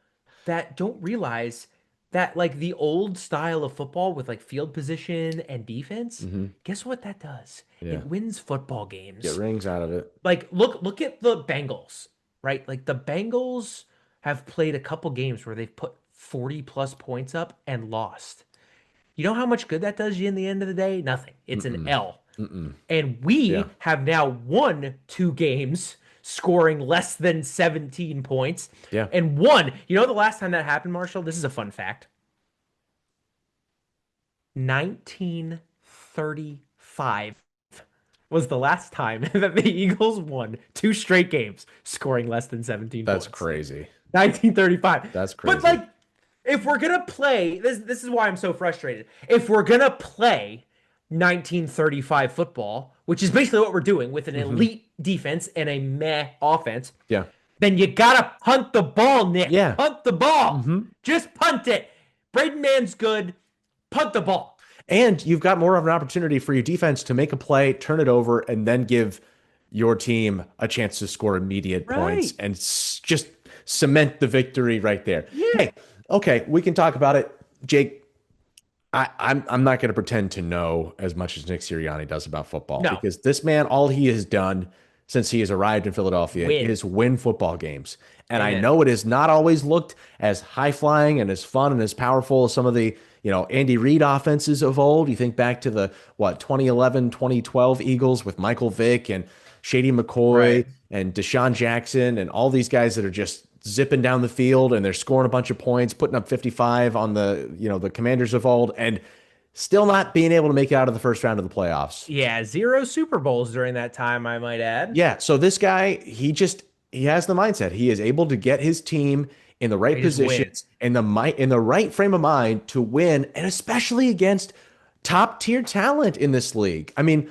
that don't realize that like the old style of football with like field position and defense. Hmm. Guess what that does? Yeah, It wins football get games. rings out of it. Like look at the Bengals, right? Like the Bengals have played a couple games where they've put 40 plus points up and lost. You know how much good that does you in the end of the day? Nothing. It's an Mm-mm. L. Mm-mm. And we Yeah. have now won 2 games, scoring less than 17 points. Yeah. And one, you know the last time that happened, Marshall? This is a fun fact. 1935 was the last time that the Eagles won 2 straight games, scoring less than 17 That's points. crazy. 1935. That's But crazy. like, if we're gonna play, this is why I'm so frustrated. If we're gonna play 1935 football, which is basically what we're doing with an Hmm. elite defense and a meh offense, Yeah. then you gotta punt the ball, Nick. Yeah. Punt the ball. Hmm. Just punt it. Braden Mann's good. Punt the ball. And you've got more of an opportunity for your defense to make a play, turn it over, and then give your team a chance to score immediate points Right. and just cement the victory right there. Yeah. Hey, okay, we can talk about it. Jake, I'm not going to pretend to know as much as Nick Sirianni does about football No. because this man, all he has done since he has arrived in Philadelphia Win. is win football games. And I Amen. know it has not always looked as high flying and as fun and as powerful as some of the, Andy Reid offenses of old. You think back to the, 2011, 2012 Eagles with Michael Vick and Shady McCoy Right. and Deshaun Jackson and all these guys that are just zipping down the field and they're scoring a bunch of points, putting up 55 on the Commanders of old, and still not being able to make it out of the first round of the playoffs. Yeah, 0 Super Bowls during that time, I might add. Yeah, so this guy, he has the mindset. He is able to get his team in the right He just positions wins. in the right frame of mind to win, and especially against top tier talent in this league. I mean,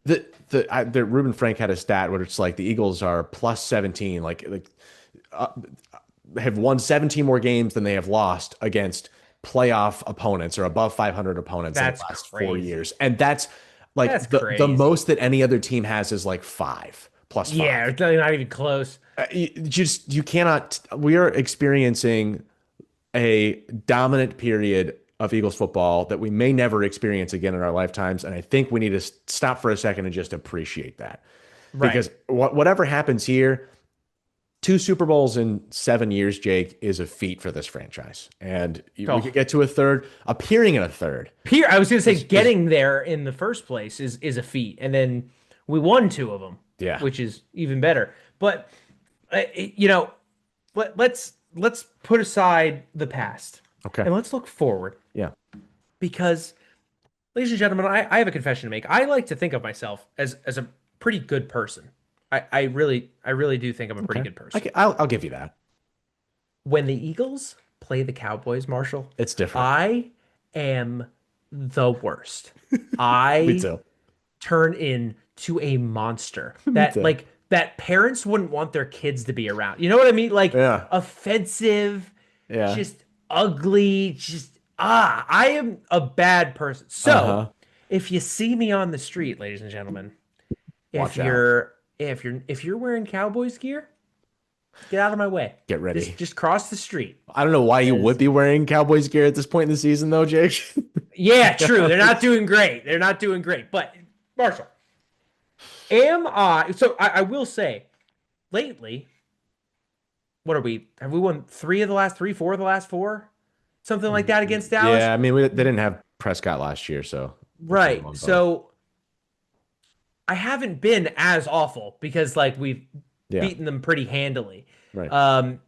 the Ruben Frank had a stat where it's like the Eagles are plus 17, like have won 17 more games than they have lost against playoff opponents or above 500 opponents in the That's last 4 years. crazy. And that's like That's the crazy. most that any other team has is like five plus Yeah, five. it's not even close. You cannot. We are experiencing a dominant period of Eagles football that we may never experience again in our lifetimes. And I think we need to stop for a second and just appreciate that Right. because whatever happens here, 2 Super Bowls in 7 years, Jake, is a feat for this franchise. And we could Oh, get to a third, appearing in a third. Here, I was gonna say Is getting there in the first place is a feat, and then we won 2 of them, yeah. which is even better. But you know, let's put aside the past Okay. and let's look forward Yeah. because, ladies and gentlemen, I have a confession to make. I like to think of myself as a pretty good person. I really do think I'm a pretty Okay. good person. I'll give you that. When the Eagles play the Cowboys, Marshall, It's different. I am the worst. Me I too. turn into a monster Me that too. like that parents wouldn't want their kids to be around. You know what I mean? Like Yeah. offensive, Yeah. just ugly, I am a bad person. So, Uh-huh. if you see me on the street, ladies and gentlemen, if Watch out. you're wearing Cowboys gear, get out of my way. Get Just ready. just cross the street. I don't know why you would As be wearing Cowboys gear at this point in the season, though, Jake. Yeah, true. They're not doing great. They're not doing great. But Marshall, am I? So I will say, lately, what are we? Have we won 3 of the last 3, 4 of the last 4, something like that against Dallas? Yeah, I mean, they didn't have Prescott last year, so we could have Right. won both. So I haven't been as awful because like we've Yeah, beaten them pretty handily. right. Um,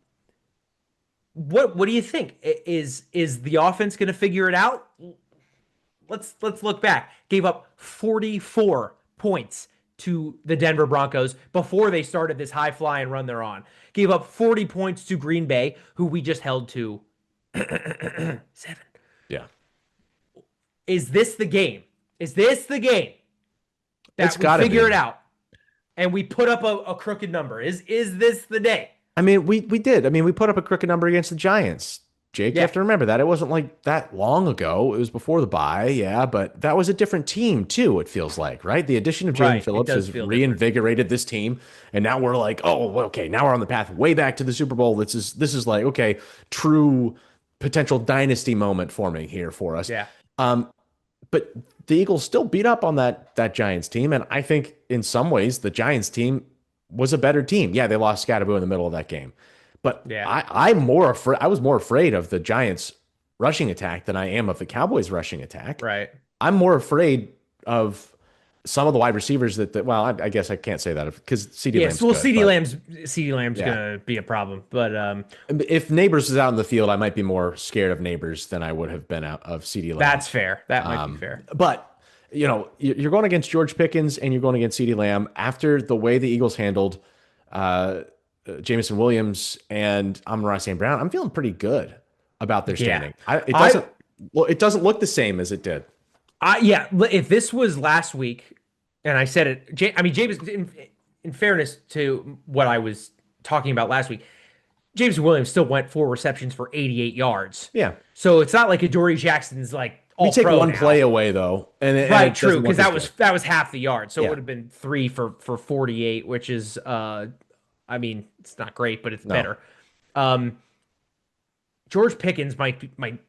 what do you think? Is the offense going to figure it out? Let's look back. Gave up 44 points to the Denver Broncos before they started this high flying run they're on. Gave up 40 points to Green Bay, who we just held to 7. Yeah, Is this the game? Is this the game it's that we got to figure be. it out and we put up a crooked number? Is this the day? I mean, we did. I mean, we put up a crooked number against the Giants. Jake, you Yeah, have to remember that it wasn't like that long ago. It was before the bye, yeah, but that was a different team too. It feels like, right? The addition of Jalen right. It Phillips does has feel different. reinvigorated this team, and now we're like, oh, well, okay, now we're on the path way back to the Super Bowl. This is like, okay, true potential dynasty moment forming here for us. Yeah. Um, but the Eagles still beat up on that Giants team, and I think in some ways the Giants team was a better team. Yeah, they lost Scatterboo in the middle of that game, but Yeah. I'm more afraid. I was more afraid of the Giants rushing attack than I am of the Cowboys rushing attack. Right. I'm more afraid of some of the wide receivers well, I guess I can't say that because CD Yes. Lamb's Well, good, CD but Lamb's CD Lamb's yeah. gonna be a problem, but If Neighbors is out in the field, I might be more scared of Neighbors than I would have been out of CD Lamb. that's fair. That might be fair. But you're going against George Pickens and you're going against CD Lamb after the way the Eagles handled Jameson Williams and Amon-Ra St. Brown. I'm feeling pretty good about their Yeah. standing. It I doesn't it doesn't look the same as it did. yeah, if this was last week, and I said it, I mean, James, in fairness to what I was talking about last week, James Williams still went 4 receptions for 88 yards. Yeah. So it's not like Adoree Jackson's like all You take pro one now. play away though, and Right, it true, doesn't because look as good. that was half the yard. So it Yeah. would have been 3 for 48, which is I mean, it's not great, but it's No. better. George Pickens might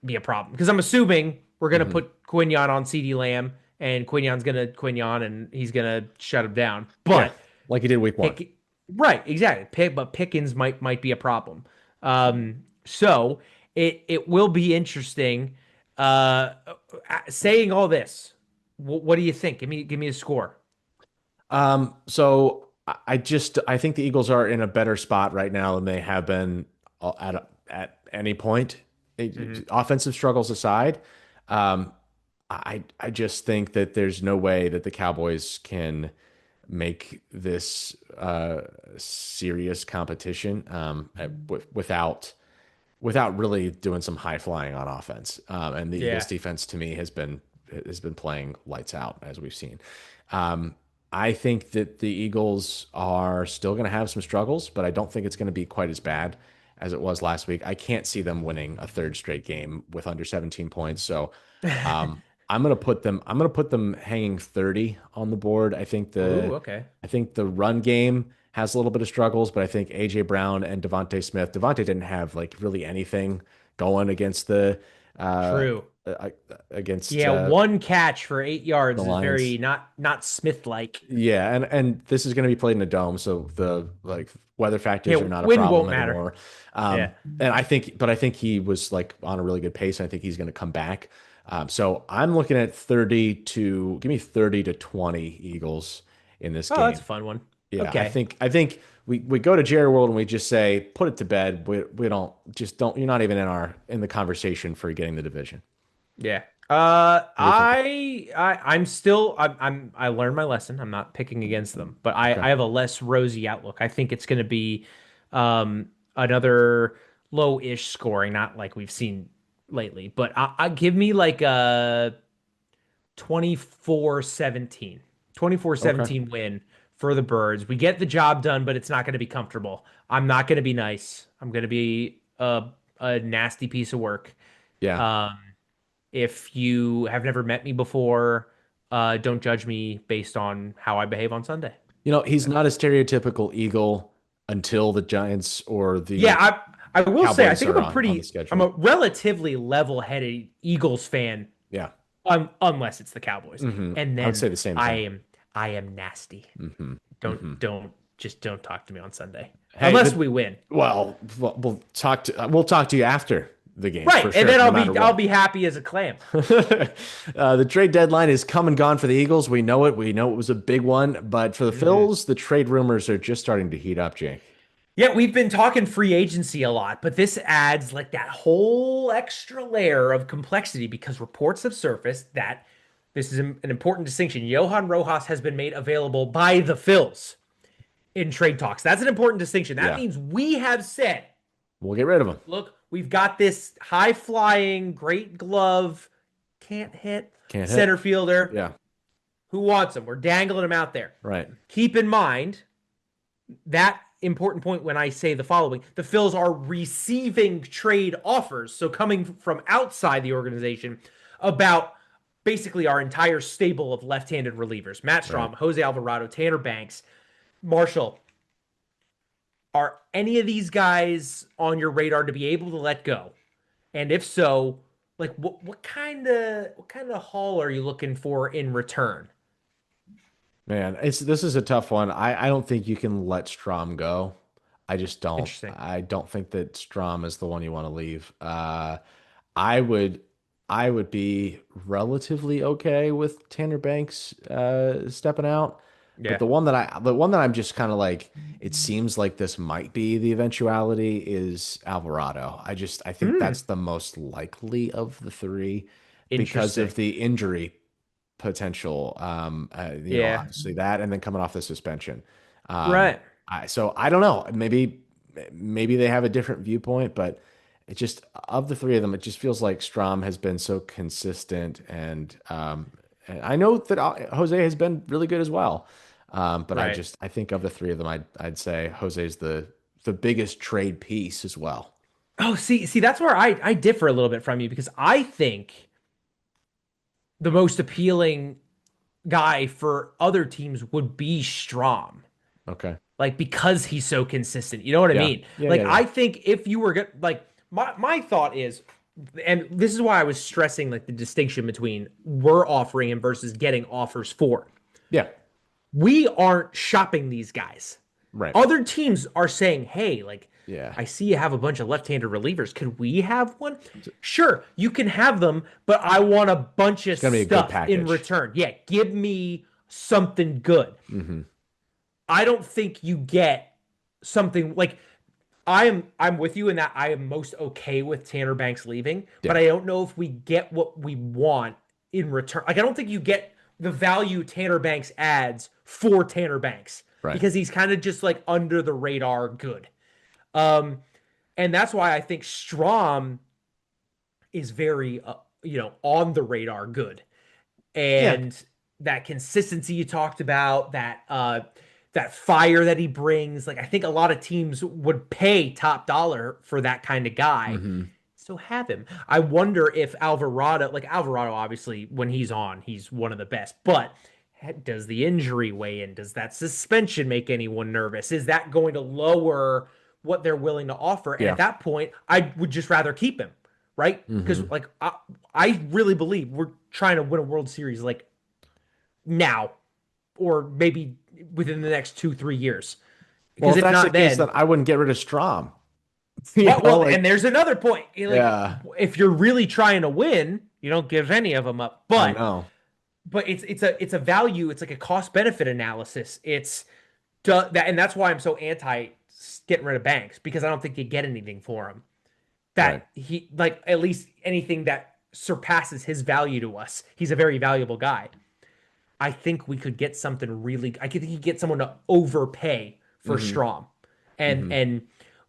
be a problem because I'm assuming we're gonna put Quinion on CD Lamb and Quinion's gonna Quinion and he's gonna shut him down. Yeah, But like he did week one. right, exactly. But Pickens might be a problem. So it will be interesting. Saying all this, what do you think? Give me a score. So I think the Eagles are in a better spot right now than they have been at any point. Offensive struggles aside, I just think that there's no way that the Cowboys can make this serious competition without really doing some high flying on offense. And the Eagles defense to me has been playing lights out as we've seen. I think that the Eagles are still going to have some struggles, but I don't think it's going to be quite as bad as it was last week. I can't see them winning a third straight game with under 17 points. So I'm going to put them hanging 30 on the board. Ooh, okay. I think the run game has a little bit of struggles, but I think AJ Brown and Devontae Smith. Devontae didn't have like really anything going against the True. Against one catch for 8 yards is Lions. very not Smith like. Yeah, and this is going to be played in a dome, so the weather factors are not a wind problem won't matter. anymore. Yeah. And I think he was like on a really good pace, and I think he's going to come back. So I'm looking at 30 to give me 30 to 20 Eagles in this game. Oh, that's a fun one. Yeah, Okay. I think we go to Jerry World and we just say put it to bed. We don't you're not even in the conversation for getting the division. Yeah. I'm still I learned my lesson. I'm not picking against them, but I have a less rosy outlook. I think it's going to be another low-ish scoring, not like we've seen lately, but I give me like a 24-17. 24-17 win for the Birds. We get the job done, but it's not going to be comfortable. I'm not going to be nice. I'm going to be a nasty piece of work. Yeah. If you have never met me before, don't judge me based on how I behave on Sunday. He's not a stereotypical Eagle until the Giants or the I will say I think Cowboys I'm a relatively level-headed Eagles fan. Yeah. Unless it's the Cowboys, and then I would say the same thing. I am nasty. Don't talk to me on Sunday Hey, unless we win. Well, we'll talk to you after the game, Right, for sure, and then no matter I'll what. be happy as a clam. The trade deadline is come and gone for the Eagles. We know it. We know it was a big one, but for the Phils, the trade rumors are just starting to heat up, Jake. Yeah, we've been talking free agency a lot, but this adds like that whole extra layer of complexity because reports have surfaced that this is an important distinction. Johan Rojas has been made available by the Phils in trade talks. That's an important distinction. That means we have said, we'll get rid of him. Look, we've got this high-flying, great glove, can't hit center fielder. Yeah. Who wants him? We're dangling him out there. Right. Keep in mind that important point when I say the following. The Phils are receiving trade offers, so coming from outside the organization, about basically our entire stable of left-handed relievers. Matt Strom, Jose Alvarado, Tanner Banks, Marshall. Are any of these guys on your radar to be able to let go? And if so, like what kind of haul are you looking for in return? Man, this is a tough one. I don't think you can let Strom go. I just don't. Interesting. I don't think that Strom is the one you want to leave. I would I would be relatively okay with Tanner Banks stepping out. But Yeah. the one that I'm just kind of like, it seems like this might be the eventuality is Alvarado. I think Hmm. that's the most likely of the three because Interesting. of the injury potential. Yeah. Obviously that, and then coming off the suspension. Um, Right. so I don't know. Maybe they have a different viewpoint, but it just of the three of them, it just feels like Strom has been so consistent, and I know that Jose has been really good as well. But Right. I think of the three of them, I'd say Jose's the biggest trade piece as well. Oh, see, that's where I differ a little bit from you because I think the most appealing guy for other teams would be Strom. Okay. Like because he's so consistent. You know what I Yeah. mean? Yeah. Like Yeah. Yeah. I think if you were good like my thought is and this is why I was stressing like the distinction between we're offering him versus getting offers for. Yeah. We aren't shopping these guys. Right. Other teams are saying, "Hey, like Yeah. I see you have a bunch of left-handed relievers. Could we have one?" Sure, you can have them, but I want a bunch of It's gonna be a good stuff in package. return. Yeah, give me something good. Hmm. I don't think you get something like I'm with you in that I am most okay with Tanner Banks leaving, but Yeah. I don't know if we get what we want in return. Like I don't think you get the value Tanner Banks adds for Tanner Banks Right. because he's kind of just like under the radar good. Um and that's why I think Strom is very on the radar good. Yeah. And that consistency you talked about, that fire that he brings, like I think a lot of teams would pay top dollar for that kind of guy. Hmm. So have him. I wonder if Alvarado, obviously, when he's on, he's one of the best. But does the injury weigh in? Does that suspension make anyone nervous? Is that going to lower what they're willing to offer? And at Yeah. that point, I would just rather keep him, right? Because Hmm. like I really believe we're trying to win a World Series like now, or maybe within the next 2, 3 years. Well, Because if if that's the not, case, then then I wouldn't get rid of Strom. and Like, there's another point. Like, yeah, if you're really trying to win, you don't give any of them up. I But know. it's a value. It's like a cost benefit analysis. And that's why I'm so anti getting rid of Banks because I don't think you get anything for him. Right. That he like at least anything that surpasses his value to us. He's a very valuable guy. I think we could get something really. I could think you get someone to overpay for Hmm. Strom, and Hmm. and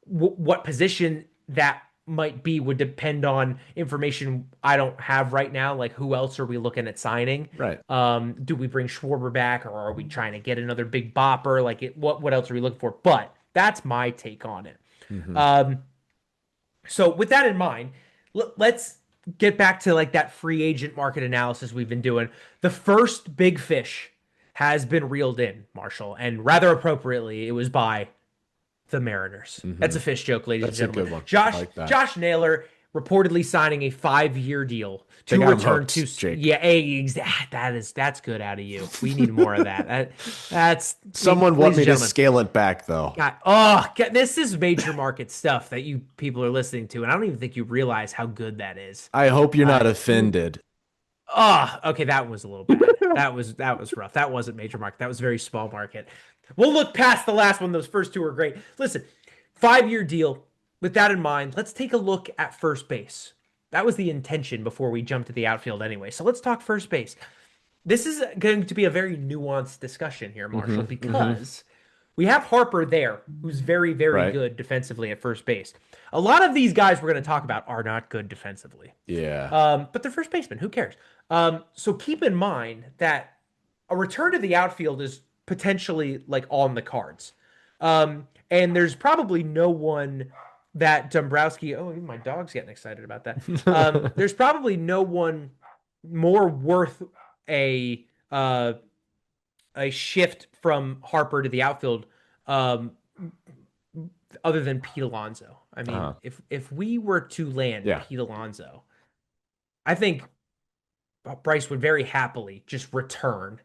what position that might be would depend on information I don't have right now. Like who else are we looking at signing? Right. Do we bring Schwarber back, or are we trying to get another big bopper? Like what else are we looking for? But that's my take on it. Hmm. Um, so with that in mind, let's get back to like that free agent market analysis we've been doing. The first big fish has been reeled in, Marshall, and rather appropriately, it was by the Mariners. That's Hmm. a fish joke, ladies and That's a gentlemen. good one. I Josh like that. Josh Naylor reportedly signing a 5-year deal They to got him return to hooked, Jake. yeah, that's good out of you. We need more of that. That's Someone want ladies and me to gentlemen. scale it back though. This is major market stuff that you people are listening to, and I don't even think you realize how good that is. I hope you're Uh, not offended. okay, that was a little bad. That was rough. That wasn't major market. That was very small market. We'll look past the last one. Those first two are great. Listen, 5-year deal. With that in mind, let's take a look at first base. That was the intention before we jump to the outfield anyway. So let's talk first base. This is going to be a very nuanced discussion here, Marshall, Hmm. Hmm. because we have Harper there, who's very, very Right. good defensively at first base. A lot of these guys we're going to talk about are not good defensively. Yeah. But they're first basemen. Who cares? So keep in mind that a return to the outfield is potentially like on the cards. And there's probably no one that Dombrowski. Oh, even my dog's getting excited about that. There's probably no one more worth a uh, a shift from Harper to the outfield, um, other than Pete Alonso. I mean, Uh-huh. if we were to land Yeah. Pete Alonso, I think Bryce would very happily just return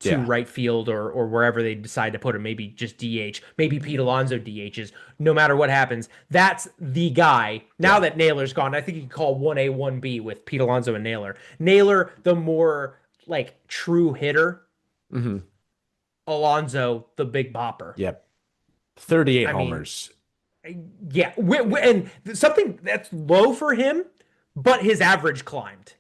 to Yeah. right field or wherever they decide to put him, maybe just DH, maybe Pete Alonso DHs, no matter what happens. That's the guy. Now Yeah. that Naylor's gone, I think you can call 1A, 1B with Pete Alonso and Naylor. Naylor, the more like true hitter, Hmm. Alonso, the big bopper. Yep. 38 I mean, homers. yeah. And something that's low for him, but his average climbed.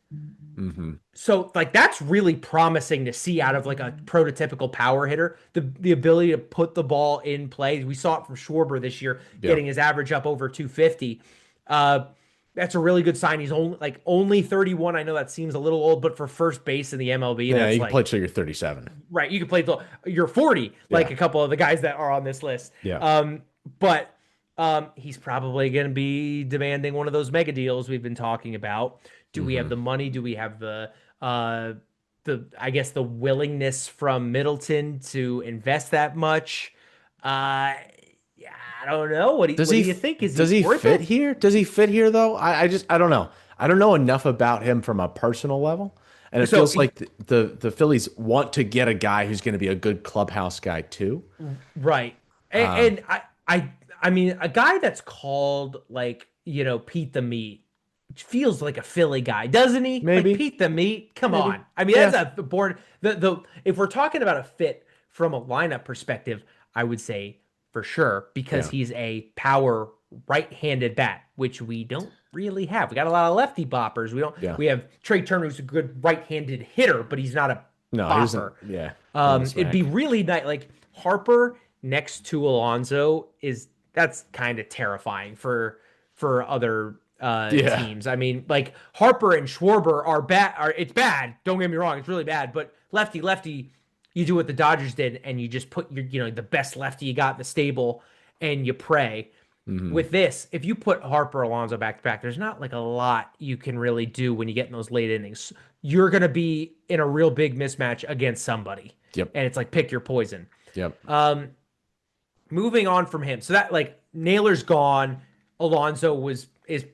Hmm. So like that's really promising to see out of like a prototypical power hitter. The ability to put the ball in play. We saw it from Schwarber this year, Yeah. getting his average up over 250. Uh, that's a really good sign. He's only 31. I know that seems a little old, but for first base in the MLB, Yeah, that's you can play like till you're 37. right. You can play till you're 40, like Yeah. a couple of the guys that are on this list. Yeah. But he's probably going to be demanding one of those mega deals we've been talking about. Do we have Hmm. the money? Do we have uh I guess the willingness from Middleton to invest that much? Yeah, I don't know. Does What do he you think? Is does he he worth fit it? here? Does he fit here though? I don't know. I don't know enough about him from a personal level. And it So feels like the Phillies want to get a guy who's going to be a good clubhouse guy too. right. Um, And I mean a guy that's called like, Pete the Meat feels like a Philly guy, doesn't he? Like maybe, Pete the Meat. Come maybe. on. I mean, Yeah. that's a board. The if we're talking about a fit from a lineup perspective, I would say for sure because Yeah. he's a power right-handed bat, which we don't really have. We got a lot of lefty boppers. We don't. Yeah. We have Trey Turner, who's a good right-handed hitter, but he's not a No, he doesn't. bopper. Yeah. Bring the It'd be smack. really nice. Like Harper next to Alonso that's kind of terrifying for other Yeah. teams. I mean, like Harper and Schwarber are bad. It's bad. Don't get me wrong. It's really bad. But lefty lefty, you do what the Dodgers did, and you just put your the best lefty you got in the stable, and you pray. Hmm. With this, if you put Harper Alonso back to back, there's not like a lot you can really do when you get in those late innings. You're gonna be in a real big mismatch against somebody, Yep. and it's like pick your poison. Yep. Moving on from him, so that like Naylor's gone. Alonso is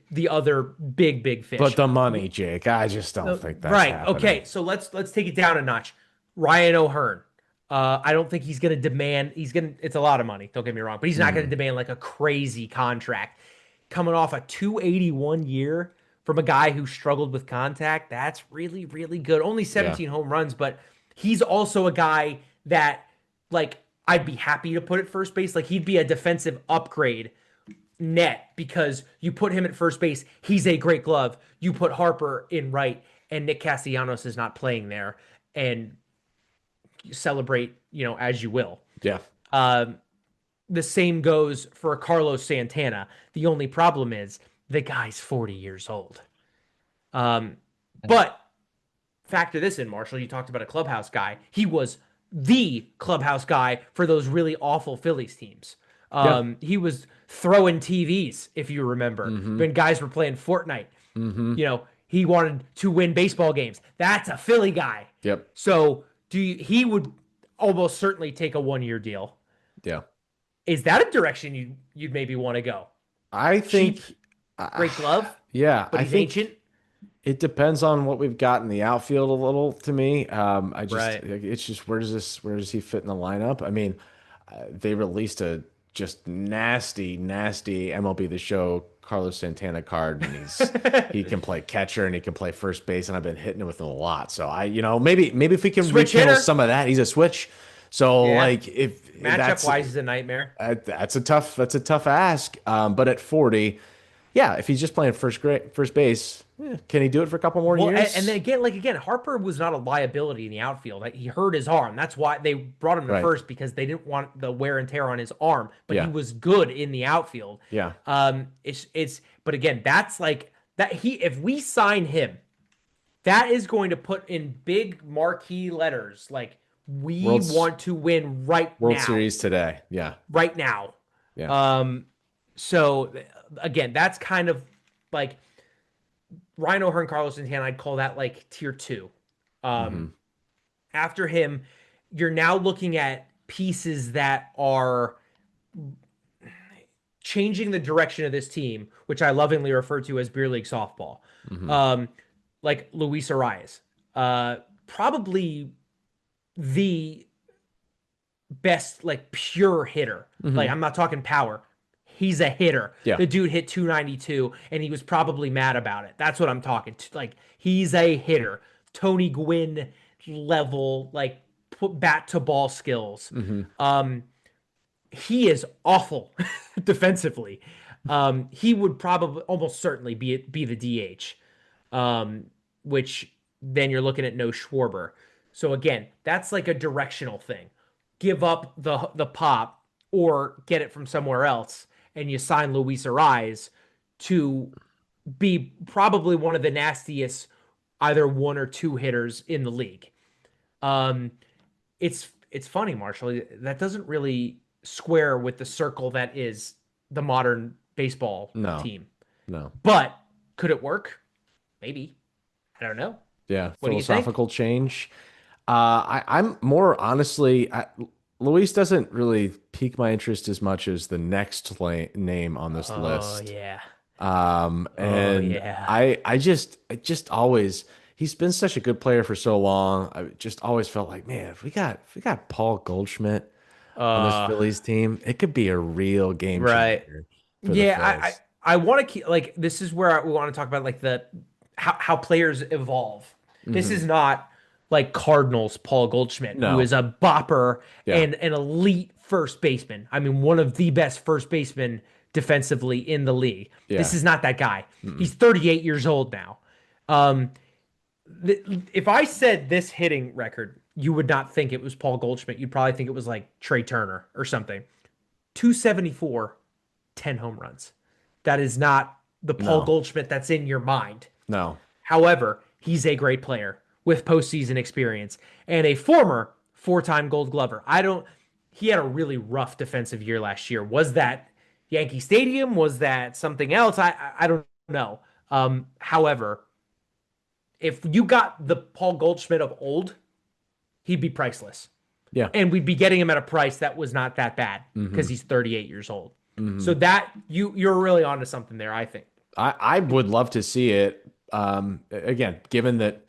the other big fish. But the money, Jake, I just don't think that's Right. happening. Okay. So let's take it down a notch. Ryan O'Hearn. I don't think he's going to demand. It's a lot of money. Don't get me wrong, but he's not going to Hmm. demand like a crazy contract. Coming off a 281 year from a guy who struggled with contact, that's really good. Only Yeah. 17 home runs, but he's also a guy that like I'd be happy to put at first base. Like he'd be a defensive upgrade net because you put him at first base. He's a great glove. You put Harper in right, and Nick Castellanos is not playing there, and celebrate, as you will. Yeah. Um, the same goes for Carlos Santana. The only problem is the guy's 40 years old. But factor this in, Marshall. You talked about a clubhouse guy. He was the clubhouse guy for those really awful Phillies teams. Yeah. He was throwing TVs, if you remember, when guys were playing Fortnite. Hmm. He wanted to win baseball games. That's a Philly guy. Yep. So he would almost certainly take a 1-year deal. Yeah. Is that a direction you'd maybe want to go? I think. Cheap, great glove, Yeah. but I he's think ancient. it depends on what we've got in the outfield a little to me. I just Right. it's just where does he fit in the lineup? I mean, they released a just nasty MLB The Show Carlos Santana card, and he can play catcher and he can play first base, and I've been hitting him with it a lot. So maybe if we can Switch rekindle hitter. some of that, he's a switch. So Yeah. like if Matchup wise is a nightmare. that's a tough ask. But at 40, yeah, if he's just playing first base, can he do it for a couple more Well, years? and then again, Harper was not a liability in the outfield. Like, he hurt his arm. That's why they brought him to Right. first because they didn't want the wear and tear on his arm. But Yeah. he was good in the outfield. Yeah. But again, that's like that. If we sign him, that is going to put in big marquee letters like we want to win right World now. Series today. Yeah. Right now. Yeah. So again, that's kind of like Ryan O'Hearn, Carlos Santana. I'd call that like tier 2. After him, you're now looking at pieces that are changing the direction of this team, which I lovingly refer to as beer league softball. Like Luis Arias, probably the best like pure hitter. Like Hmm. I'm not talking power. He's a hitter. Yeah. The dude hit 292 and he was probably mad about it. That's what I'm talking. Like he's a hitter. Tony Gwynn level like put bat to ball skills. Hmm. Um he is awful defensively. He would probably almost certainly be the DH. Which then you're looking at no Schwarber. So again, that's like a directional thing. Give up the pop or get it from somewhere else, and you sign Luis Ariz to be probably one of the nastiest either one or two hitters in the league. Um, it's funny, Marshall. That doesn't really square with the circle that is the modern baseball No, team. no. But could it work? Maybe. I don't know. Yeah, What do you think? philosophical change. I'm more honestly, Luis doesn't really pique my interest as much as the next name on this Oh list. yeah. Oh And yeah. I just always, he's been such a good player for so long. I just always felt like, man, if we got Paul Goldschmidt on this Uh Phillies team, it could be a real game right. changer for the Yeah, I Phils. I, I want to keep like this is where we want to talk about like the how players evolve. This Hmm. is not like Cardinals Paul Goldschmidt, who No, is a bopper yeah, and an elite first baseman. I mean, one of the best first basemen defensively in the league. This yeah, is not that guy. mm-mm. He's 38 years old now. Um, if I said this hitting record, you would not think it was Paul Goldschmidt. You'd probably think it was like Trey Turner or something. 274, 10 home runs. That is not the Paul No, Goldschmidt that's in your mind. no, However, he's a great player with postseason experience and a former four-time Gold Glover. He had a really rough defensive year last year. Was that Yankee Stadium? Was that something else? I don't know. However, if you got the Paul Goldschmidt of old, he'd be priceless. yeah, And we'd be getting him at a price that was not that bad hmm because he's 38 years old. So hmm that you're really onto something there, I think. I would love to see it. Again, given that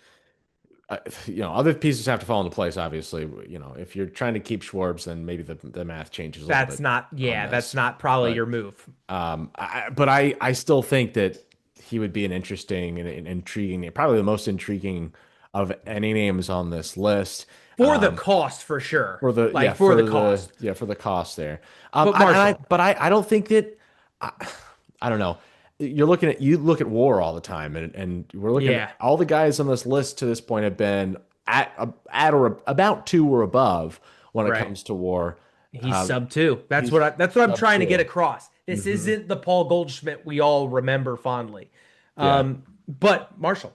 other pieces have to fall into place. Obviously, if you're trying to keep Schwarbs, then maybe the math changes a little That's bit not, on yeah, that's this. not probably But your move but I still think that he would be an interesting and intriguing, probably the most intriguing of any names on this list. for the cost for sure. For the Like for the cost. for the cost there. But I, and I Marshall, but I don't think that I, I don't know. You look at WAR all the time, and we're looking at yeah, all the guys on this list to this point have been at or about two or above when it right. comes to WAR. He's sub two. He's That's what I'm sub trying to get two. across. This Hmm. isn't the Paul Goldschmidt we all remember fondly. Yeah. But Marshall,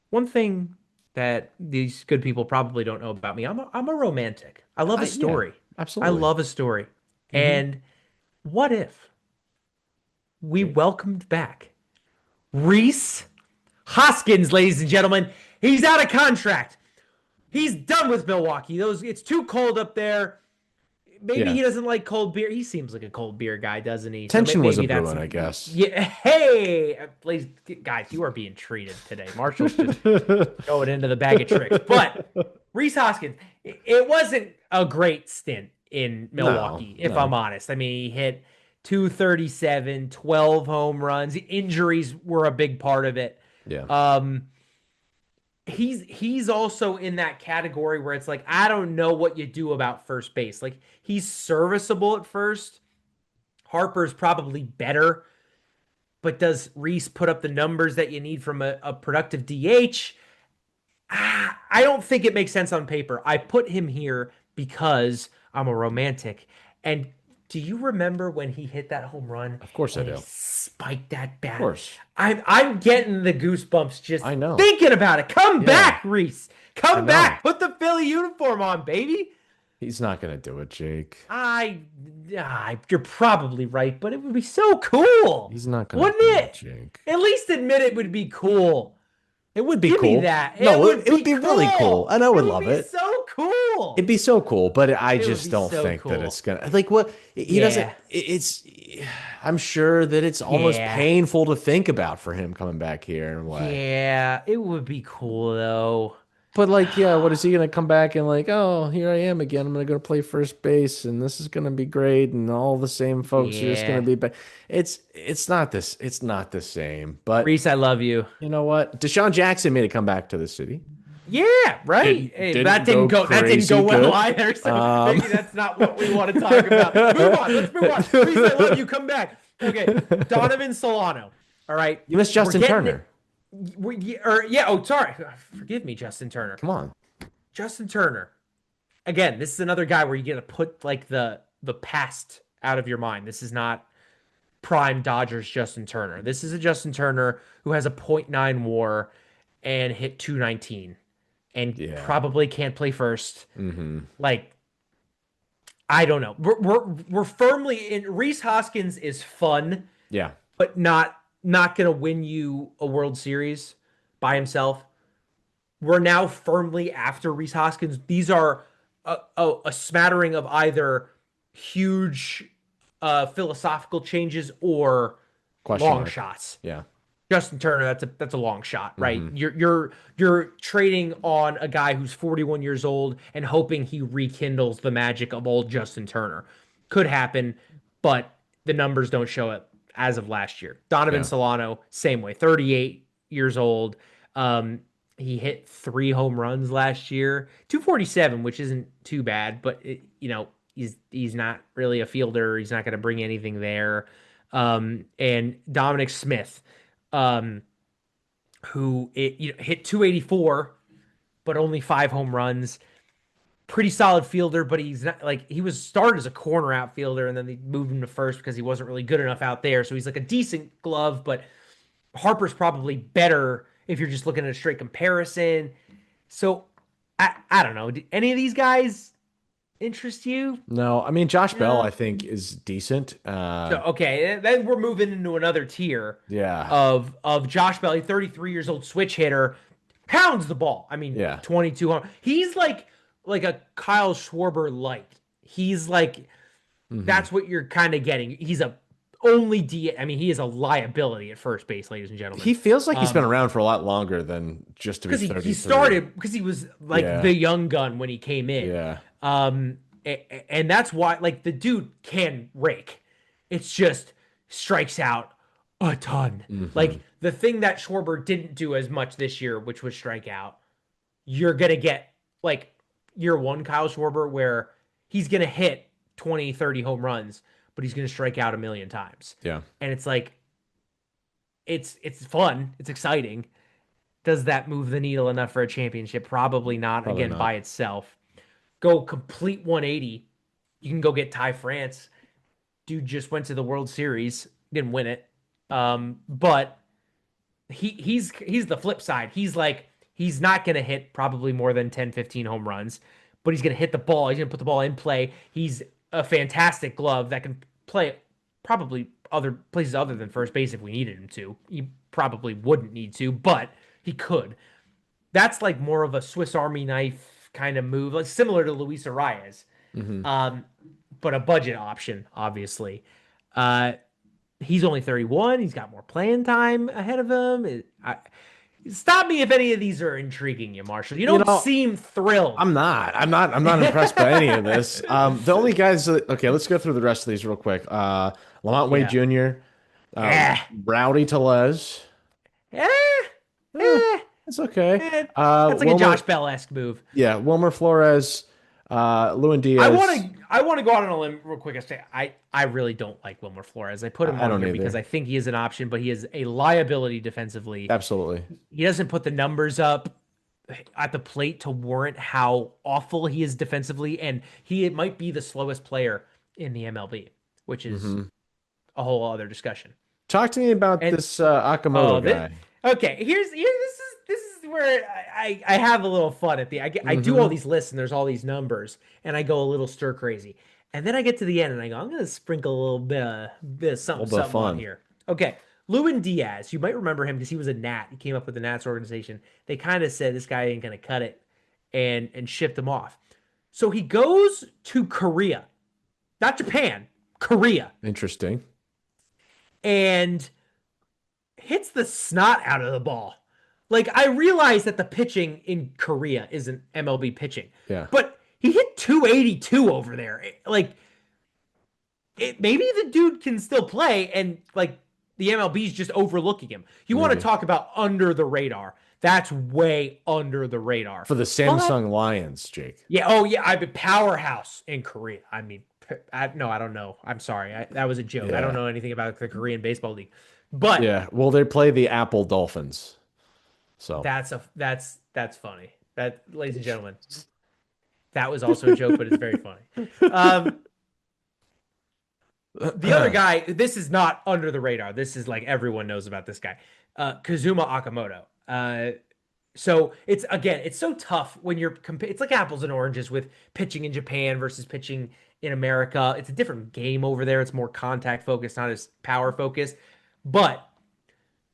one thing that these good people probably don't know about me, I'm a romantic. I love a Yeah, story. I absolutely. love a story. Hmm. And what if we welcomed back Reese Hoskins, ladies and gentlemen? He's out of contract. He's done with Milwaukee. It's too cold up there. Maybe Yeah. he doesn't like cold beer. He seems like a cold beer guy, doesn't he? So Tension maybe wasn't that's brewing, I guess. yeah. Hey, please, guys, you are being treated today. Marshall's just going into the bag of tricks. But Reese Hoskins, it wasn't a great stint in No, Milwaukee, if I'm no. honest. I mean, he hit 237, 12 home runs. Injuries were a big part of it. Yeah. Um, he's also in that category where it's like I don't know what you do about first base. Like he's serviceable at first. Harper's probably better, but does Reese put up the numbers that you need from a productive DH? I don't think it makes sense on paper. I put him here because I'm a romantic. And do you remember when he hit that home run Of course I and he do. Of spiked that bat? course. I'm getting the goosebumps just I know. thinking about it. Come Yeah, back, Reese. I Come know. back. Put the Philly uniform on, baby. He's not gonna do it, Jake. You're probably right, but it would be so cool, He's not gonna wouldn't do it, it? Jake. At least admit it would be cool. It would be Give me cool. that. It No, would it would be be really cool, cool. and I It would would love be it. so cool. It'd be so cool, but I It would just be don't so think that cool. it's gonna like what he doesn't. Yeah. It's. I'm sure that it's almost Yeah. painful to think about for him coming back here and what. Yeah. It would be cool though. But like, yeah, what is he gonna come back and like, oh, here I am again. I'm gonna go play first base, and this is gonna be great, and all the same folks are just gonna Yeah. be back. It's not the same. But Reese, I love you. you know what? Deshaun Jackson made a comeback to the city. Yeah, right. Hey, Didn't go that didn't go crazy well good. either. So Um, maybe that's not what we want to talk about. Move on. Let's move on. Reese, I love you. Come back. Okay. Donovan Solano. All right. You missed We're Justin getting it. Turner. Yeah. Oh, sorry. Forgive me, Justin Turner. Come on. Justin Turner. Again, this is another guy where you get to put like the past out of your mind. This is not prime Dodgers Justin Turner. This is a Justin Turner who has a .9 WAR and hit 219 and Yeah. probably can't play first. Mm-hmm. Like, I don't know. We're firmly in. Reese Hoskins is fun, Yeah. but not gonna win you a World Series by himself. We're now firmly after Reese Hoskins. These are a smattering of either huge philosophical changes or Question long mark. shots. Yeah. Justin Turner, that's a long shot, right? Mm-hmm. You're trading on a guy who's 41 years old and hoping he rekindles the magic of old Justin Turner. Could happen, but the numbers don't show it as of last year. Donovan Yeah. Solano, same way, 38 years old. He hit 3 home runs last year, 247, which isn't too bad, but he's not really a fielder. He's not going to bring anything there. And Dominic Smith, um, who hit 284, but only 5 home runs. Pretty solid fielder, but he's not like he was started as a corner outfielder, and then they moved him to first because he wasn't really good enough out there. So he's like a decent glove, but Harper's probably better if you're just looking at a straight comparison. So I don't know. Do any of these guys interest you? No, I mean Josh Bell, No. I think is decent. So, okay, then we're moving into another tier Yeah. of Josh Bell, 33 years old, switch hitter, pounds the ball. I mean, Yeah. 2200. He's like a Kyle Schwarber light. He's like Mm-hmm. that's what you're kind of getting. He's a only D. I mean, he is a liability at first base, ladies and gentlemen. He feels like he's been around for a lot longer than just to be Because 33. he started because he was like Yeah. the young gun when he came in. Yeah. And that's why like the dude can rake. It's just strikes out a ton. Mm-hmm. Like the thing that Schwarber didn't do as much this year, which was strike out. You're gonna get like year one Kyle Schwarber where he's gonna hit 20, 30 home runs, but he's gonna strike out a million times. Yeah. And it's like it's fun, it's exciting. Does that move the needle enough for a championship? Probably not. Probably Again, not. by itself. Go complete 180. You can go get Ty France. Dude just went to the World Series, didn't win it. But he's the flip side. He's not going to hit probably more than 10, 15 home runs, but he's going to hit the ball. He's going to put the ball in play. He's a fantastic glove that can play probably other places other than first base if we needed him to. He probably wouldn't need to, but he could. That's like more of a Swiss Army knife kind of move, like similar to Luis Arias, but a budget option, obviously. He's only 31. He's got more playing time ahead of him. Stop me if any of these are intriguing you, Marshall. You don't seem thrilled. I'm not impressed by any of this. The only guys okay, let's go through the rest of these real quick. Lamont Wade Jr., Rowdy Tellez. Eh, eh, It's okay. that's like a Josh Bell-esque move. Yeah, Wilmer Flores, Lewin Diaz. I want to go out on a limb real quick and say I really don't like Wilmer Flores. I put him on here because I think he is an option, but he is a liability defensively. Absolutely. He doesn't put the numbers up at the plate to warrant how awful he is defensively, and he might be the slowest player in the MLB, which is a whole other discussion. Talk to me about this Akamoto guy. Okay, this is where I have a little fun at the I do all these lists and there's all these numbers and I go a little stir crazy. And then I get to the end and I go, I'm gonna sprinkle a little bit of something on here. Okay. Lewin Diaz, you might remember him because he was a Nat. He came up with the Nats organization. They kind of said this guy ain't gonna cut it and shipped him off. So he goes to Korea, not Japan, Korea. Interesting. And hits the snot out of the ball. Like, I realize that the pitching in Korea isn't MLB pitching. Yeah. But he hit 282 over there. Maybe the dude can still play, and like the MLB's just overlooking him. You want to talk about under the radar? That's way under the radar for the Samsung Lions, Jake. Yeah. Oh, yeah. I've been powerhouse in Korea. I mean, no, I don't know. I'm sorry. That was a joke. I don't know anything about the Korean baseball league. But yeah, well, they play the Apple Dolphins. So that's funny. That, ladies and gentlemen, that was also a joke, but it's very funny. The other guy, this is not under the radar. This is like everyone knows about this guy, Kazuma Okamoto. So it's so tough when you're it's like apples and oranges with pitching in Japan versus pitching in America. It's a different game over there. It's more contact focused, not as power focused. But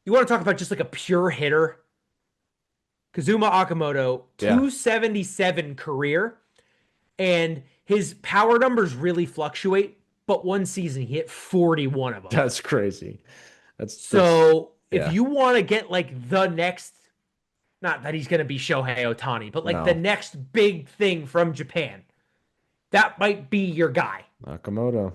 you want to talk about just like a pure hitter. Kazuma Okamoto, 277 career, and his power numbers really fluctuate. But one season he hit 41 of them. That's crazy. If you want to get like the next, not that he's going to be Shohei Ohtani, but like the next big thing from Japan, that might be your guy. Nakamoto.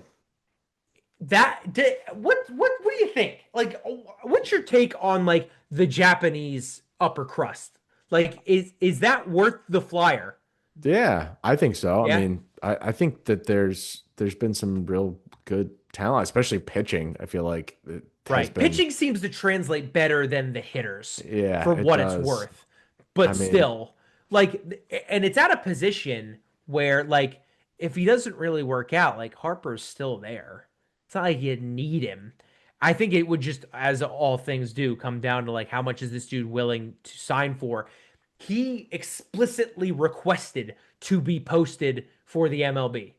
What do you think? Like, what's your take on like the Japanese upper crust? Like, is that worth the flyer? Yeah, I think so. Yeah. I mean, I think that there's been some real good talent, especially pitching. I feel like pitching seems to translate better than the hitters. Yeah, for what it's worth. But still, like, and it's at a position where like if he doesn't really work out, like Harper's still there. It's not like you need him. I think it would just, as all things do, come down to like how much is this dude willing to sign for. He explicitly requested to be posted for the MLB.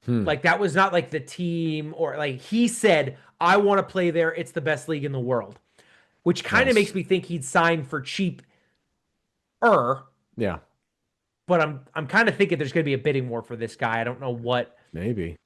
Like that was not like the team or like he said, I want to play there. It's the best league in the world, which kind of makes me think he'd sign for cheap. Yeah. But I'm kind of thinking there's going to be a bidding war for this guy. I don't know what. Maybe.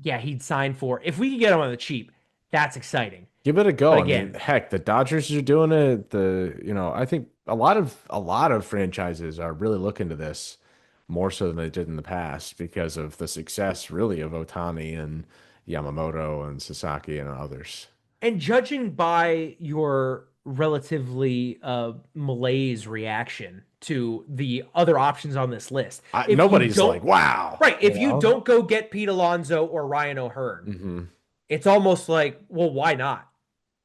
Yeah, he'd sign for. If we could get him on the cheap, that's exciting. Give it a go. But again, I mean, heck, the Dodgers are doing it. I think a lot of franchises are really looking to this more so than they did in the past because of the success, really, of Ohtani and Yamamoto and Sasaki and others. And judging by your relatively malaise reaction to the other options on this list, nobody's like, wow. Right. If you don't go get Pete Alonso or Ryan O'Hearn, it's almost like, well, why not?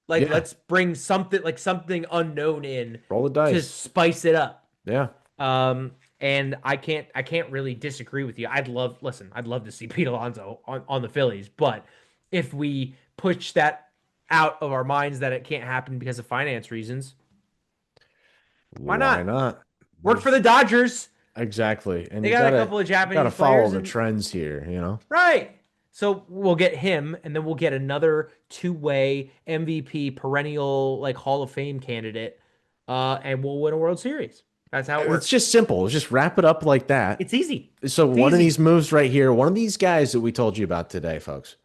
Like, let's bring something unknown in. Roll the dice to spice it up. Yeah. And I can't really disagree with you. I'd love to see Pete Alonso on the Phillies, but if we push that out of our minds that it can't happen because of finance reasons, why not? Work for the Dodgers. Exactly. And they got a couple of Japanese players. Got to follow the trends here, Right. So we'll get him, and then we'll get another two-way MVP perennial like Hall of Fame candidate, and we'll win a World Series. That's how it works. It's just simple. Just wrap it up like that. It's easy. So one of these moves right here, one of these guys that we told you about today, folks,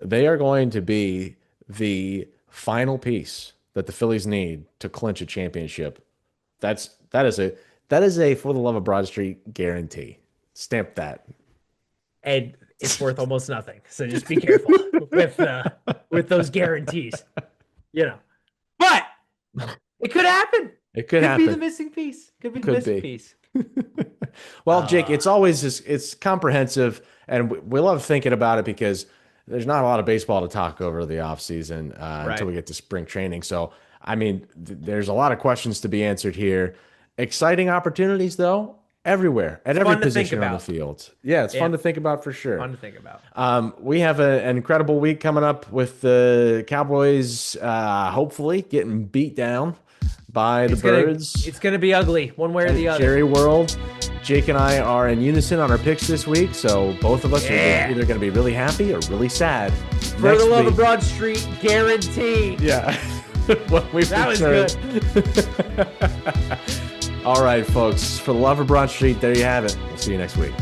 they are going to be the final piece that the Phillies need to clinch a championship. That is a for the love of Broad Street guarantee. Stamp that. And it's worth almost nothing. So just be careful with those guarantees. But it could happen. It could happen. Be the missing piece. Could be the missing piece. Well, Jake, it's comprehensive, and we love thinking about it because there's not a lot of baseball to talk over the offseason until we get to spring training. So, I mean, there's a lot of questions to be answered here. Exciting opportunities, though, everywhere, at every position on the field. Yeah, it's fun to think about for sure. Fun to think about. We have an incredible week coming up with the Cowboys hopefully getting beat down by the Birds. It's going to be ugly one way or the other. Jerry World. Jake and I are in unison on our picks this week, so both of us are either going to be really happy or really sad. For the love of Broad Street, guaranteed. Yeah. That was good. All right, folks. For the love of Broad Street, there you have it. We'll see you next week.